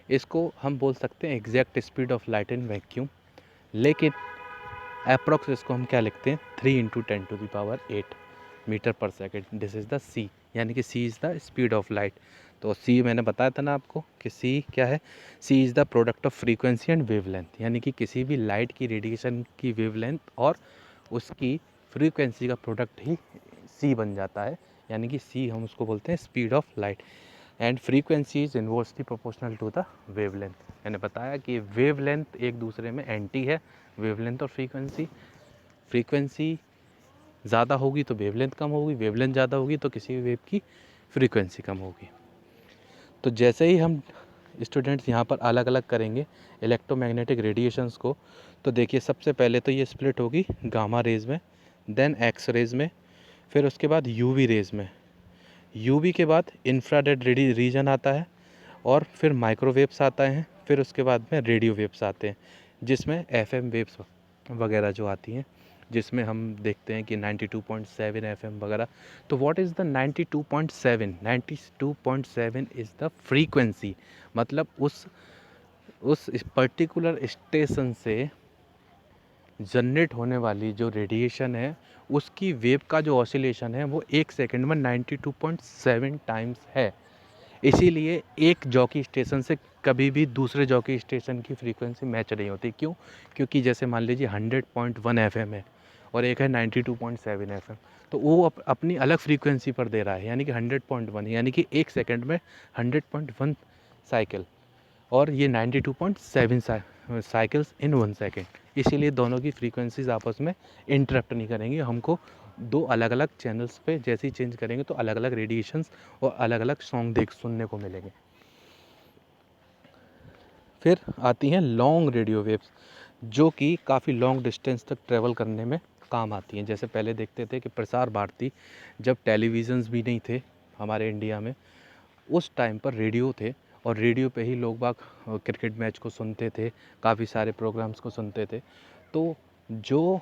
इसको हम बोल सकते हैं exact speed of light in vacuum. लेकिन अप्रॉक्स इसको हम क्या लिखते हैं 3 into 10⁸ metre per second. This is the c, यानी कि c is the speed of light. तो c मैंने बताया था ना आपको कि c क्या है, c is the product of frequency and wavelength, यानी कि किसी भी लाइट की रेडिएशन की वेवलेंथ और उसकी फ्रीक्वेंसी का प्रोडक्ट ही c बन जाता है, यानी कि c हम उसको बोलते हैं speed of light. And frequency is inversely proportional to the wavelength. मैंने बताया कि वेवलेंथ एक दूसरे में एंटी है, वेवलेंथ और फ्रीक्वेंसी ज़्यादा होगी तो वेवलेंथ कम होगी, वेवलेंथ ज़्यादा होगी तो किसी भी वेव की फ्रीक्वेंसी कम होगी। तो जैसे ही हम स्टूडेंट्स यहाँ पर अलग अलग करेंगे इलेक्ट्रोमैग्नेटिक रेडिएशंस को, तो देखिए सबसे पहले तो ये स्प्लिट होगी गामा रेज में, देन एक्स रेज में, फिर उसके बाद यूवी रेज में, यूवी के बाद इंफ्रारेड रीजन आता है और फिर माइक्रोवेव्स आता है, फिर उसके बाद में रेडियो वेव्स आते हैं जिसमें एफएम वेव्स वगैरह जो आती हैं, जिसमें हम देखते हैं कि 92.7 एफएम वगैरह। तो what is the 92.7? 92.7 is the frequency, मतलब उस पर्टिकुलर स्टेशन से जनरेट होने वाली जो रेडिएशन है उसकी वेव का जो ऑसिलेशन है वो एक सेकंड में 92.7 टाइम्स है। इसीलिए एक जॉकी स्टेशन से कभी भी दूसरे जॉकी स्टेशन की फ्रीक्वेंसी मैच नहीं होती। क्यों? क्योंकि जैसे मान लीजिए 100.1 एफएम है और एक है 92.7 एफएम, तो वो अपनी अलग फ्रीक्वेंसी पर दे रहा है, यानी कि 100.1, यानी कि एक सेकंड में 100.1 साइकिल, और ये 92.7 साइकिल्स इन 1 सेकेंड। इसीलिए दोनों की फ्रीक्वेंसीज आपस में इंटरप्ट नहीं करेंगे। हमको दो अलग अलग चैनल्स पे जैसे ही चेंज करेंगे तो अलग अलग रेडिएशंस और अलग अलग सॉन्ग सुनने को मिलेंगे। फिर आती हैं लॉन्ग रेडियो वेव्स, जो कि काफ़ी लॉन्ग डिस्टेंस तक ट्रेवल करने में काम आती हैं। जैसे पहले देखते थे कि प्रसार भारती, जब टेलीविज़न्स भी नहीं थे हमारे इंडिया में, उस टाइम पर रेडियो थे और रेडियो पे ही लोग बाग क्रिकेट मैच को सुनते थे, काफ़ी सारे प्रोग्राम्स को सुनते थे। तो जो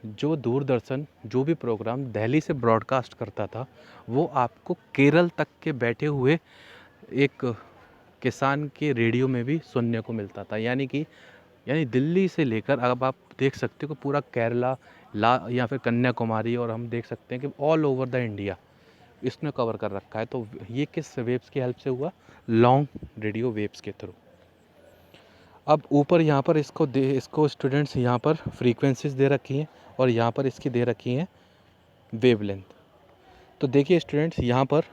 जो दूरदर्शन जो भी प्रोग्राम दिल्ली से ब्रॉडकास्ट करता था वो आपको केरल तक के बैठे हुए एक किसान के रेडियो में भी सुनने को मिलता था। यानी दिल्ली से लेकर अब आप देख सकते हो कि पूरा केरला या फिर कन्याकुमारी, और हम देख सकते हैं कि ऑल ओवर द इंडिया इसने कवर कर रखा है। तो ये किस वेव्स की हेल्प से हुआ? लॉन्ग रेडियो वेव्स के थ्रू। अब ऊपर यहाँ पर इसको स्टूडेंट्स यहाँ पर फ्रीक्वेंसीज दे रखी हैं और यहाँ पर इसकी दे रखी हैं वेवलेंथ। तो देखिए स्टूडेंट्स, यहाँ पर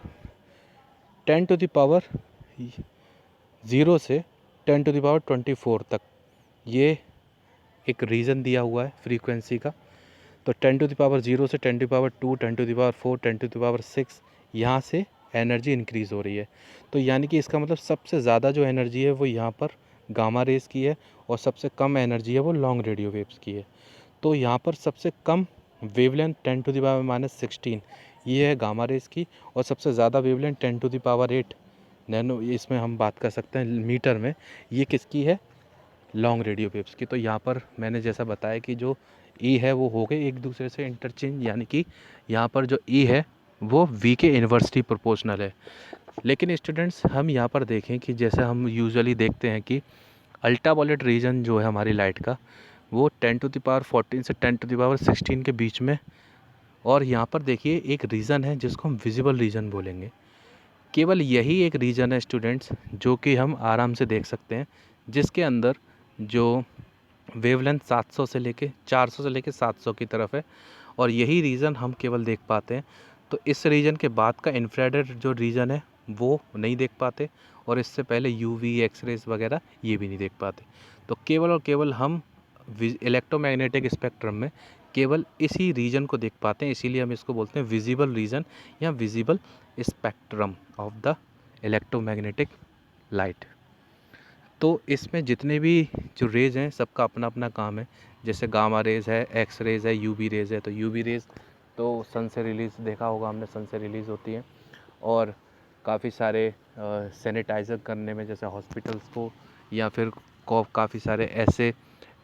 10⁻0 से 10⁻24 तक ये एक रीज़न दिया हुआ है फ्रीक्वेंसी का। तो 10⁻0 से 10⁻2, 10⁻4, 10⁻6 यहाँ से एनर्जी इंक्रीज़ हो रही है। तो यानी कि इसका मतलब सबसे ज़्यादा जो एनर्जी है वो यहाँ पर गामा रेज की है और सबसे कम एनर्जी है वो लॉन्ग रेडियो वेव्स की है। तो यहाँ पर सबसे कम वेवलेंथ 10⁻16 ये है गामा रेज की, और सबसे ज़्यादा वेवलेंथ 10⁸ नैनो, इसमें हम बात कर सकते हैं मीटर में, ये किसकी है? लॉन्ग रेडियो वेव्स की। तो यहाँ पर मैंने जैसा बताया कि जो ई है वो हो गए एक दूसरे से इंटरचेंज, यानी कि यहाँ पर जो ई है वो वी के इन्वर्सली प्रोपोर्शनल है। लेकिन स्टूडेंट्स हम यहाँ पर देखें कि जैसे हम यूजुअली देखते हैं कि अल्ट्रावायलेट रीजन जो है हमारी लाइट का वो 10⁻14 से 10⁻16 के बीच में, और यहाँ पर देखिए एक रीज़न है जिसको हम विजिबल रीजन बोलेंगे। केवल यही एक रीजन है स्टूडेंट्स जो कि हम आराम से देख सकते हैं, जिसके अंदर जो वेवलेंथ 700 से लेके 400 से लेके 700 की तरफ है, और यही रीजन हम केवल देख पाते हैं। तो इस रीजन के बाद का इंफ्रारेड जो रीजन है वो नहीं देख पाते, और इससे पहले यूवी एक्सरेज वगैरह ये भी नहीं देख पाते। तो केवल और केवल हम इलेक्ट्रोमैग्नेटिक स्पेक्ट्रम में केवल इसी रीजन को देख पाते हैं, इसीलिए हम इसको बोलते हैं विजिबल रीजन या visible spectrum of the electromagnetic light. तो इसमें जितने भी जो रेज़ हैं सबका अपना अपना काम है। जैसे गामा रेज़ है, एक्स रेज़ है, यूवी रेज़ है। तो यूवी रेज़ तो सन से रिलीज़ देखा होगा हमने, सन से रिलीज़ होती है। और काफ़ी सारे सैनिटाइज़र करने में, जैसे हॉस्पिटल्स को या फिर काफ़ी सारे ऐसे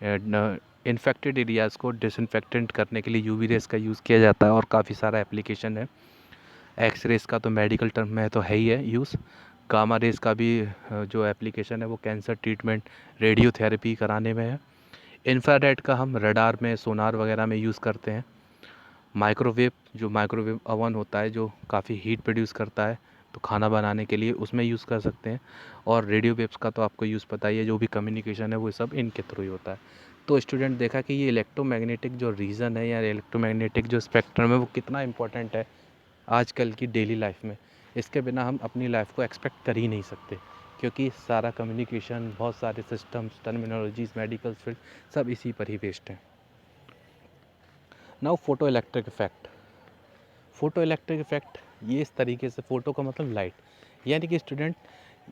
इन्फेक्टेड एरियाज़ को डिसइंफेक्टेंट करने के लिए यूवी रेज़ का यूज़ किया जाता है और काफ़ी सारा एप्लीकेशन है। एक्स रेज़ का तो मेडिकल टर्म में तो है ही है यूज़। गामा रेज़ का भी जो एप्लीकेशन है वो कैंसर ट्रीटमेंट, रेडियोथेरेपी कराने में है। इंफ्रारेड का हम रडार में, सोनार वगैरह में यूज़ करते हैं। माइक्रोवेव, जो माइक्रोवेव ओवन होता है जो काफ़ी हीट प्रोड्यूस करता है, तो खाना बनाने के लिए उसमें यूज़ कर सकते हैं। और रेडियो वेव्स का तो आपको यूज़ पता ही है, जो भी कम्युनिकेशन है वो सब इनके थ्रू ही होता है। तो स्टूडेंट देखा कि ये इलेक्ट्रोमैग्नेटिक जो रीजन है या इलेक्ट्रोमैग्नेटिक जो स्पेक्ट्रम है वो कितना इंपॉर्टेंट है आजकल की डेली लाइफ में। इसके बिना हम अपनी लाइफ को एक्सपेक्ट कर ही नहीं सकते, क्योंकि सारा कम्युनिकेशन, बहुत सारे सिस्टम्स, टर्मिनोलॉजीज, मेडिकल फील्ड सब इसी पर ही बेस्ड हैं। Now photo electric effect. Photo electric effect ये इस तरीके से, फ़ोटो का मतलब लाइट, यानी कि स्टूडेंट,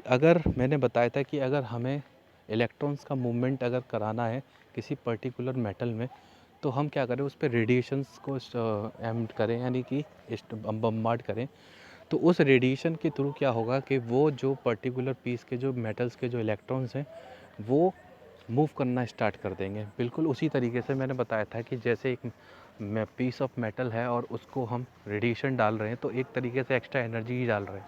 अगर मैंने बताया था कि अगर हमें इलेक्ट्रॉन्स का मूवमेंट अगर कराना है किसी पर्टिकुलर मेटल में, तो हम क्या करें, उस पर रेडिएशंस को एम करें, यानी कि बम्बार्ड करें। तो उस रेडिएशन के थ्रू क्या होगा कि वो जो पर्टिकुलर पीस के जो मेटल्स के जो इलेक्ट्रॉन्स हैं वो मूव करना स्टार्ट कर देंगे। बिल्कुल उसी तरीके से मैंने बताया था कि जैसे एक पीस ऑफ मेटल है और उसको हम रेडिएशन डाल रहे हैं, तो एक तरीके से एक्स्ट्रा एनर्जी ही डाल रहे हैं,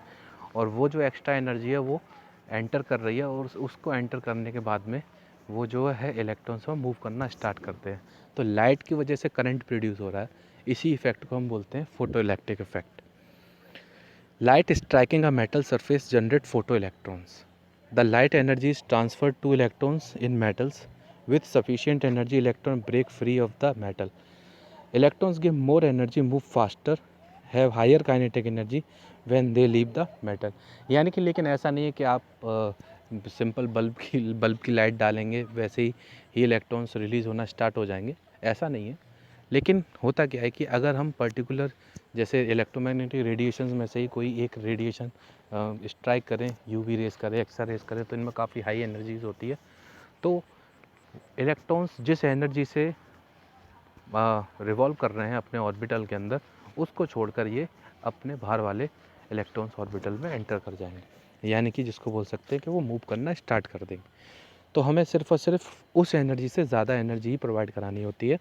और वो जो एक्स्ट्रा एनर्जी है वो एंटर कर रही है, और उसको एंटर करने के बाद में वो जो है इलेक्ट्रॉन्स वो मूव करना स्टार्ट करते हैं। तो लाइट की वजह से करंट प्रोड्यूस हो रहा है, इसी इफेक्ट को हम बोलते हैं photo electric effect. Light striking a metal surface generate photoelectrons. The light energy is transferred to electrons in metals. With sufficient energy, electrons break free of the metal. Electrons give more energy, move faster, have higher kinetic energy when they leave the metal. यानी कि लेकिन ऐसा नहीं है कि आप simple bulb की light डालेंगे वैसे ही इलेक्ट्रॉन्स रिलीज़ होना स्टार्ट हो जाएंगे, ऐसा नहीं है। लेकिन होता क्या है कि अगर हम पर्टिकुलर, जैसे इलेक्ट्रोमैग्नेटिक रेडिएशंस में से ही कोई एक रेडिएशन स्ट्राइक करें, यूवी रेस करें, एक्स रेस करें, तो इनमें काफ़ी हाई एनर्जीज होती है। तो इलेक्ट्रॉन्स जिस एनर्जी से रिवॉल्व कर रहे हैं अपने ऑर्बिटल के अंदर, उसको छोड़कर ये अपने बाहर वाले इलेक्ट्रॉन्स ऑर्बिटल में एंटर कर जाएंगे, यानी कि जिसको बोल सकते हैं कि वो मूव करना स्टार्ट कर देंगे। तो हमें सिर्फ और सिर्फ उस एनर्जी से ज़्यादा एनर्जी ही प्रोवाइड करानी होती है।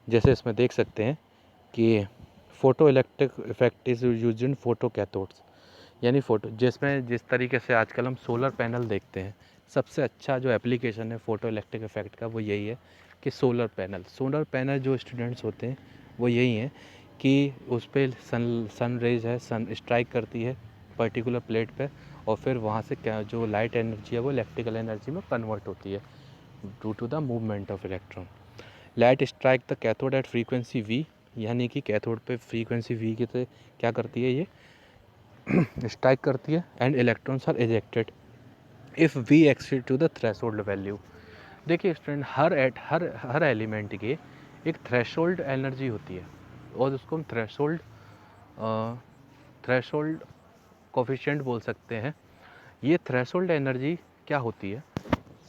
जैसे इसमें देख सकते हैं कि photo electric effect is used in photo cathodes, यानी फ़ोटो, जिसमें जिस तरीके से आजकल हम सोलर पैनल देखते हैं, सबसे अच्छा जो एप्लीकेशन है फ़ोटो इलेक्ट्रिक इफेक्ट का वो यही है कि सोलर पैनल जो स्टूडेंट्स होते हैं वो यही हैं कि उस पर सन रेज है, सन स्ट्राइक करती है पर्टिकुलर प्लेट पे, और फिर वहाँ से क्या जो लाइट एनर्जी है वो इलेक्ट्रिकल एनर्जी में कन्वर्ट होती है due to the movement of electron. Light strike the cathode at frequency v, यानी कि कैथोड पे फ्रीक्वेंसी वी के से क्या करती है, ये स्ट्राइक करती है, and electrons are ejected if v exceed to the threshold value. देखिए स्टूडेंट, हर एलिमेंट की एक थ्रेशोल्ड एनर्जी होती है, और उसको हम थ्रेशोल्ड कोफिशिएंट बोल सकते हैं। ये थ्रेशोल्ड एनर्जी क्या होती है,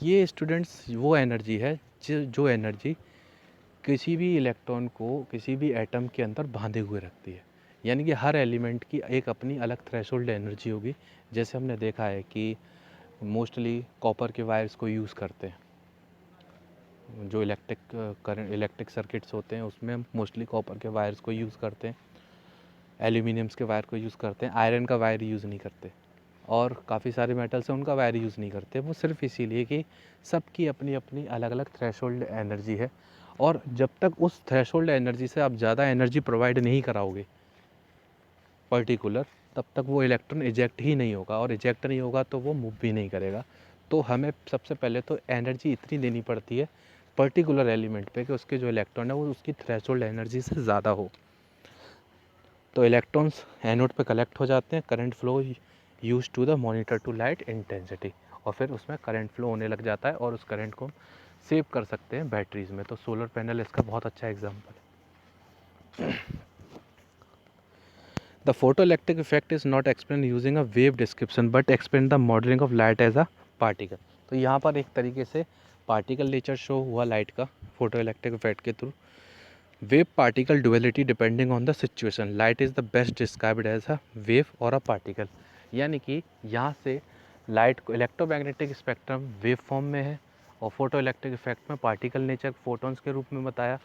ये स्टूडेंट्स वो एनर्जी है जो एनर्जी किसी भी इलेक्ट्रॉन को किसी भी एटम के अंदर बांधे हुए रखती है। यानी कि हर एलिमेंट की एक अपनी अलग थ्रेशोल्ड एनर्जी होगी। जैसे हमने देखा है कि मोस्टली कॉपर के वायर्स को यूज़ करते हैं, जो इलेक्ट्रिक सर्किट्स होते हैं उसमें हम मोस्टली कॉपर के वायर्स को यूज़ करते हैं, एल्यूमिनियम्स के वायर को यूज़ करते हैं, आयरन का वायर यूज़ नहीं करते, और काफ़ी सारे मेटल्स हैं उनका वायर यूज़ नहीं करते। वो सिर्फ इसीलिए कि सबकी अपनी अपनी अलग अलग थ्रेशोल्ड एनर्जी है, और जब तक उस थ्रेशोल्ड एनर्जी से आप ज़्यादा एनर्जी प्रोवाइड नहीं कराओगे पर्टिकुलर, तब तक वो इलेक्ट्रॉन इजेक्ट ही नहीं होगा, और इजेक्ट नहीं होगा तो वो मूव भी नहीं करेगा। तो हमें सबसे पहले तो एनर्जी इतनी देनी पड़ती है पर्टिकुलर एलिमेंट पे कि उसके जो इलेक्ट्रॉन है वो उसकी थ्रेशोल्ड एनर्जी से ज़्यादा हो। तो इलेक्ट्रॉन्स एनोड पे कलेक्ट हो जाते हैं, current flow use to the monitor to light intensity, और फिर उसमें करंट फ्लो होने लग जाता है, और उस करंट को सेव कर सकते हैं बैटरीज में। तो सोलर पैनल इसका बहुत अच्छा एग्जांपल है। The photo electric effect is not explain using a wave description but explain the modelling of light as a particle. तो यहाँ पर एक तरीके से पार्टिकल नेचर शो हुआ लाइट का फोटो इलेक्ट्रिक इफेक्ट के through. Wave particle duality depending on the situation, light is the best described as a wave और अ पार्टिकल। यानी कि यहाँ से लाइट को इलेक्ट्रोमैग्नेटिक स्पेक्ट्रम वेव फॉर्म में है और फोटो इलेक्ट्रिक इफेक्ट में पार्टिकल नेचर फोटॉन्स के रूप में बताया।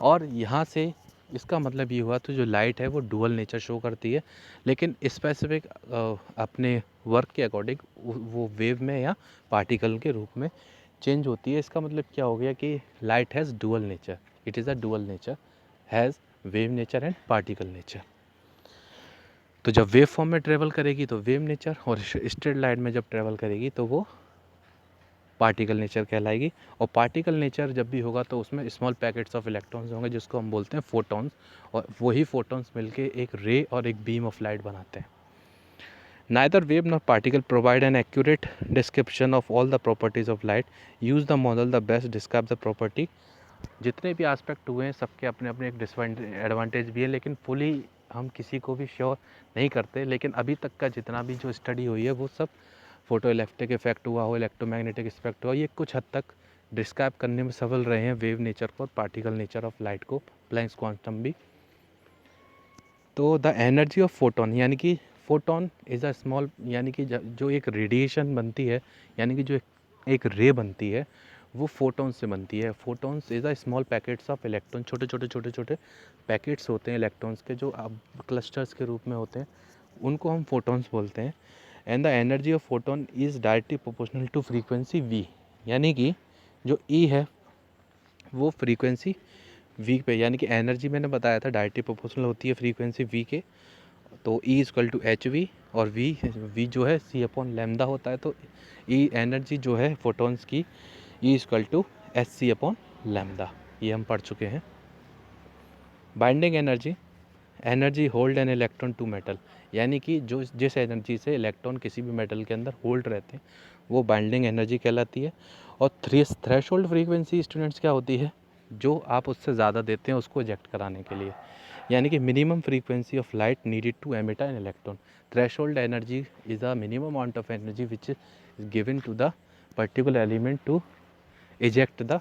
और यहाँ से इसका मतलब ये हुआ तो जो लाइट है वो डुअल नेचर शो करती है, लेकिन स्पेसिफिक अपने वर्क के अकॉर्डिंग वो वेव में या पार्टिकल के रूप में चेंज होती है। इसका मतलब क्या हो गया कि light has dual nature, it is a dual nature, has wave nature and particle nature. तो जब वेव फॉर्म में ट्रेवल करेगी तो वेव नेचर, और स्ट्रेट लाइट में जब ट्रेवल करेगी तो वो पार्टिकल नेचर कहलाएगी। और पार्टिकल नेचर जब भी होगा तो उसमें स्मॉल पैकेट्स ऑफ इलेक्ट्रॉन्स होंगे जिसको हम बोलते हैं फोटॉन्स, और वही फोटॉन्स मिलके एक रे और एक बीम ऑफ लाइट बनाते हैं। Neither wave nor particle provide an accurate description of all the properties of light. Use the model the best describe the property. जितने भी एस्पेक्ट हुए हैं सबके अपने अपने एक डिसएडवांटेज भी है, लेकिन फुली हम किसी को भी श्योर नहीं करते। लेकिन अभी तक का जितना भी जो स्टडी हुई है वो सब फोटो इलेक्ट्रिक इफेक्ट हुआ हो, इलेक्ट्रोमैग्नेटिक इफेक्ट हुआ, ये कुछ हद तक डिस्क्राइब करने में सफल रहे हैं वेव नेचर को और पार्टिकल नेचर ऑफ लाइट को, प्लैंक्स क्वांटम भी। तो द एनर्जी ऑफ फोटोन, यानी कि फोटोन इज़ अ स्मॉल, यानी कि जो एक रेडिएशन बनती है, यानी कि जो एक रे बनती है वो फोटोन से बनती है। Photons is a small packets of electron, छोटे छोटे छोटे छोटे पैकेट्स होते हैं इलेक्ट्रॉन्स के जो अब क्लस्टर्स के रूप में होते हैं, उनको हम फोटोन्स बोलते हैं। And the energy of photon is directly proportional to frequency v, यानी कि जो ई है वो फ्रीक्वेंसी वी पे, यानी कि एनर्जी मैंने बताया था डायरेक्टली प्रोपोर्शनल होती है फ्रीक्वेंसी वी के। तो E equal to H v, और वी जो है सी अपॉन लैम्डा होता है। तो ई एनर्जी जो है फोटॉन्स की E equal to h c upon lambda, ये हम पढ़ चुके हैं। Binding energy, energy hold an electron to metal, यानी कि जो जिस एनर्जी से इलेक्ट्रॉन किसी भी मेटल के अंदर होल्ड रहते हैं वो बाइंडिंग एनर्जी कहलाती है। और थ्रेशोल्ड फ्रीक्वेंसी स्टूडेंट्स क्या होती है, जो आप उससे ज़्यादा देते हैं उसको इजेक्ट कराने के लिए, यानी कि minimum frequency of light needed to emit an electron. Threshold energy is the minimum amount of energy which is given to the particular element to eject the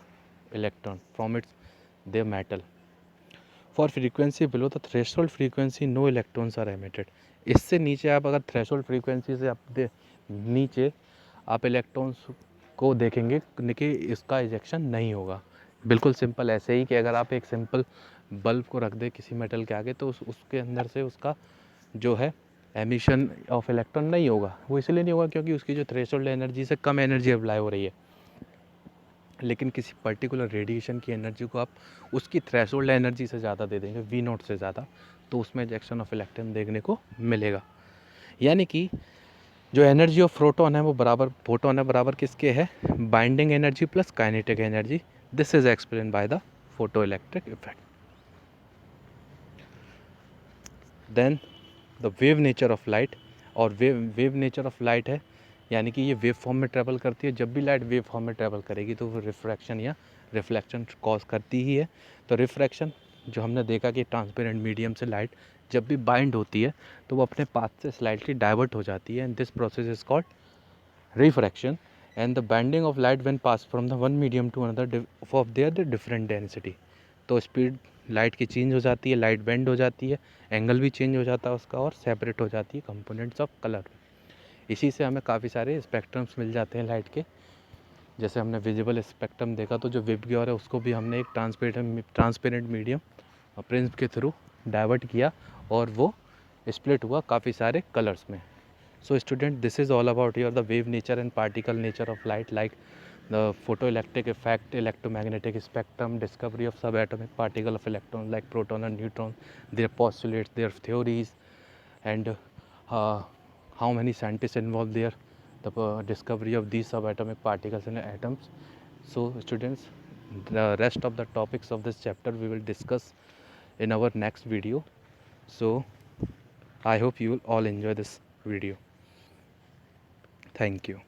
electron from its their metal. For frequency below the threshold frequency no electrons are emitted. इससे नीचे आप अगर threshold frequency से आप नीचे आप electrons को देखेंगे कि इसका इजेक्शन नहीं होगा। बिल्कुल सिंपल ऐसे ही कि अगर आप एक सिंपल बल्ब को रख दें किसी मेटल के आगे तो उसके अंदर से उसका जो है एमिशन ऑफ इलेक्ट्रॉन नहीं होगा। वो इसलिए नहीं होगा क्योंकि उसकी जो थ्रेशोल्ड एनर्जी से कम एनर्जी अप्लाई हो रही है। लेकिन किसी पर्टिकुलर रेडिएशन की एनर्जी को आप उसकी थ्रेशोल्ड एनर्जी से ज़्यादा दे देंगे, वी नॉट से ज़्यादा, तो उसमें इजेक्शन ऑफ इलेक्ट्रॉन देखने को मिलेगा। यानी कि जो एनर्जी ऑफ प्रोटॉन है वो बराबर फोटोन है बराबर किसके है, binding energy plus kinetic energy. This is explain by the photo electric effect. Then the wave nature of light, और वेव नेचर ऑफ लाइट है यानी कि ये वेव फॉर्म में ट्रैवल करती है। जब भी लाइट वेव फॉर्म में ट्रैवल करेगी तो वो रिफ्रैक्शन या रिफ्लेक्शन कॉज करती ही है। तो रिफ्रैक्शन जो हमने देखा कि ट्रांसपेरेंट मीडियम से लाइट जब भी बाइंड होती है तो वो अपने पाथ से स्लाइटली डाइवर्ट हो जाती है, and this process is called refraction. And the bending of light when pass from the one medium to another of their the different density. तो स्पीड लाइट की चेंज हो जाती है, लाइट बेंड हो जाती है, एंगल भी चेंज हो जाता है उसका, और सेपरेट हो जाती है कंपोनेंट्स ऑफ कलर। इसी से हमें काफ़ी सारे स्पेक्ट्रम्स मिल जाते हैं लाइट के। जैसे हमने विजिबल स्पेक्ट्रम देखा तो जो विबग्योर है उसको भी हमने एक ट्रांसपेरेंट मीडियम प्रिज्म के थ्रू डाइवर्ट किया और वो स्प्लिट हुआ काफ़ी सारे कलर्स में। So student, this is all about your the wave nature and particle nature of light, like the photoelectric effect, electromagnetic spectrum, discovery of subatomic particle of electrons like proton and neutron, their postulates, their theories, and how many scientists involved there, the discovery of these subatomic particles and atoms. So students, the rest of the topics of this chapter we will discuss in our next video. So I hope you will all enjoy this video. Thank you.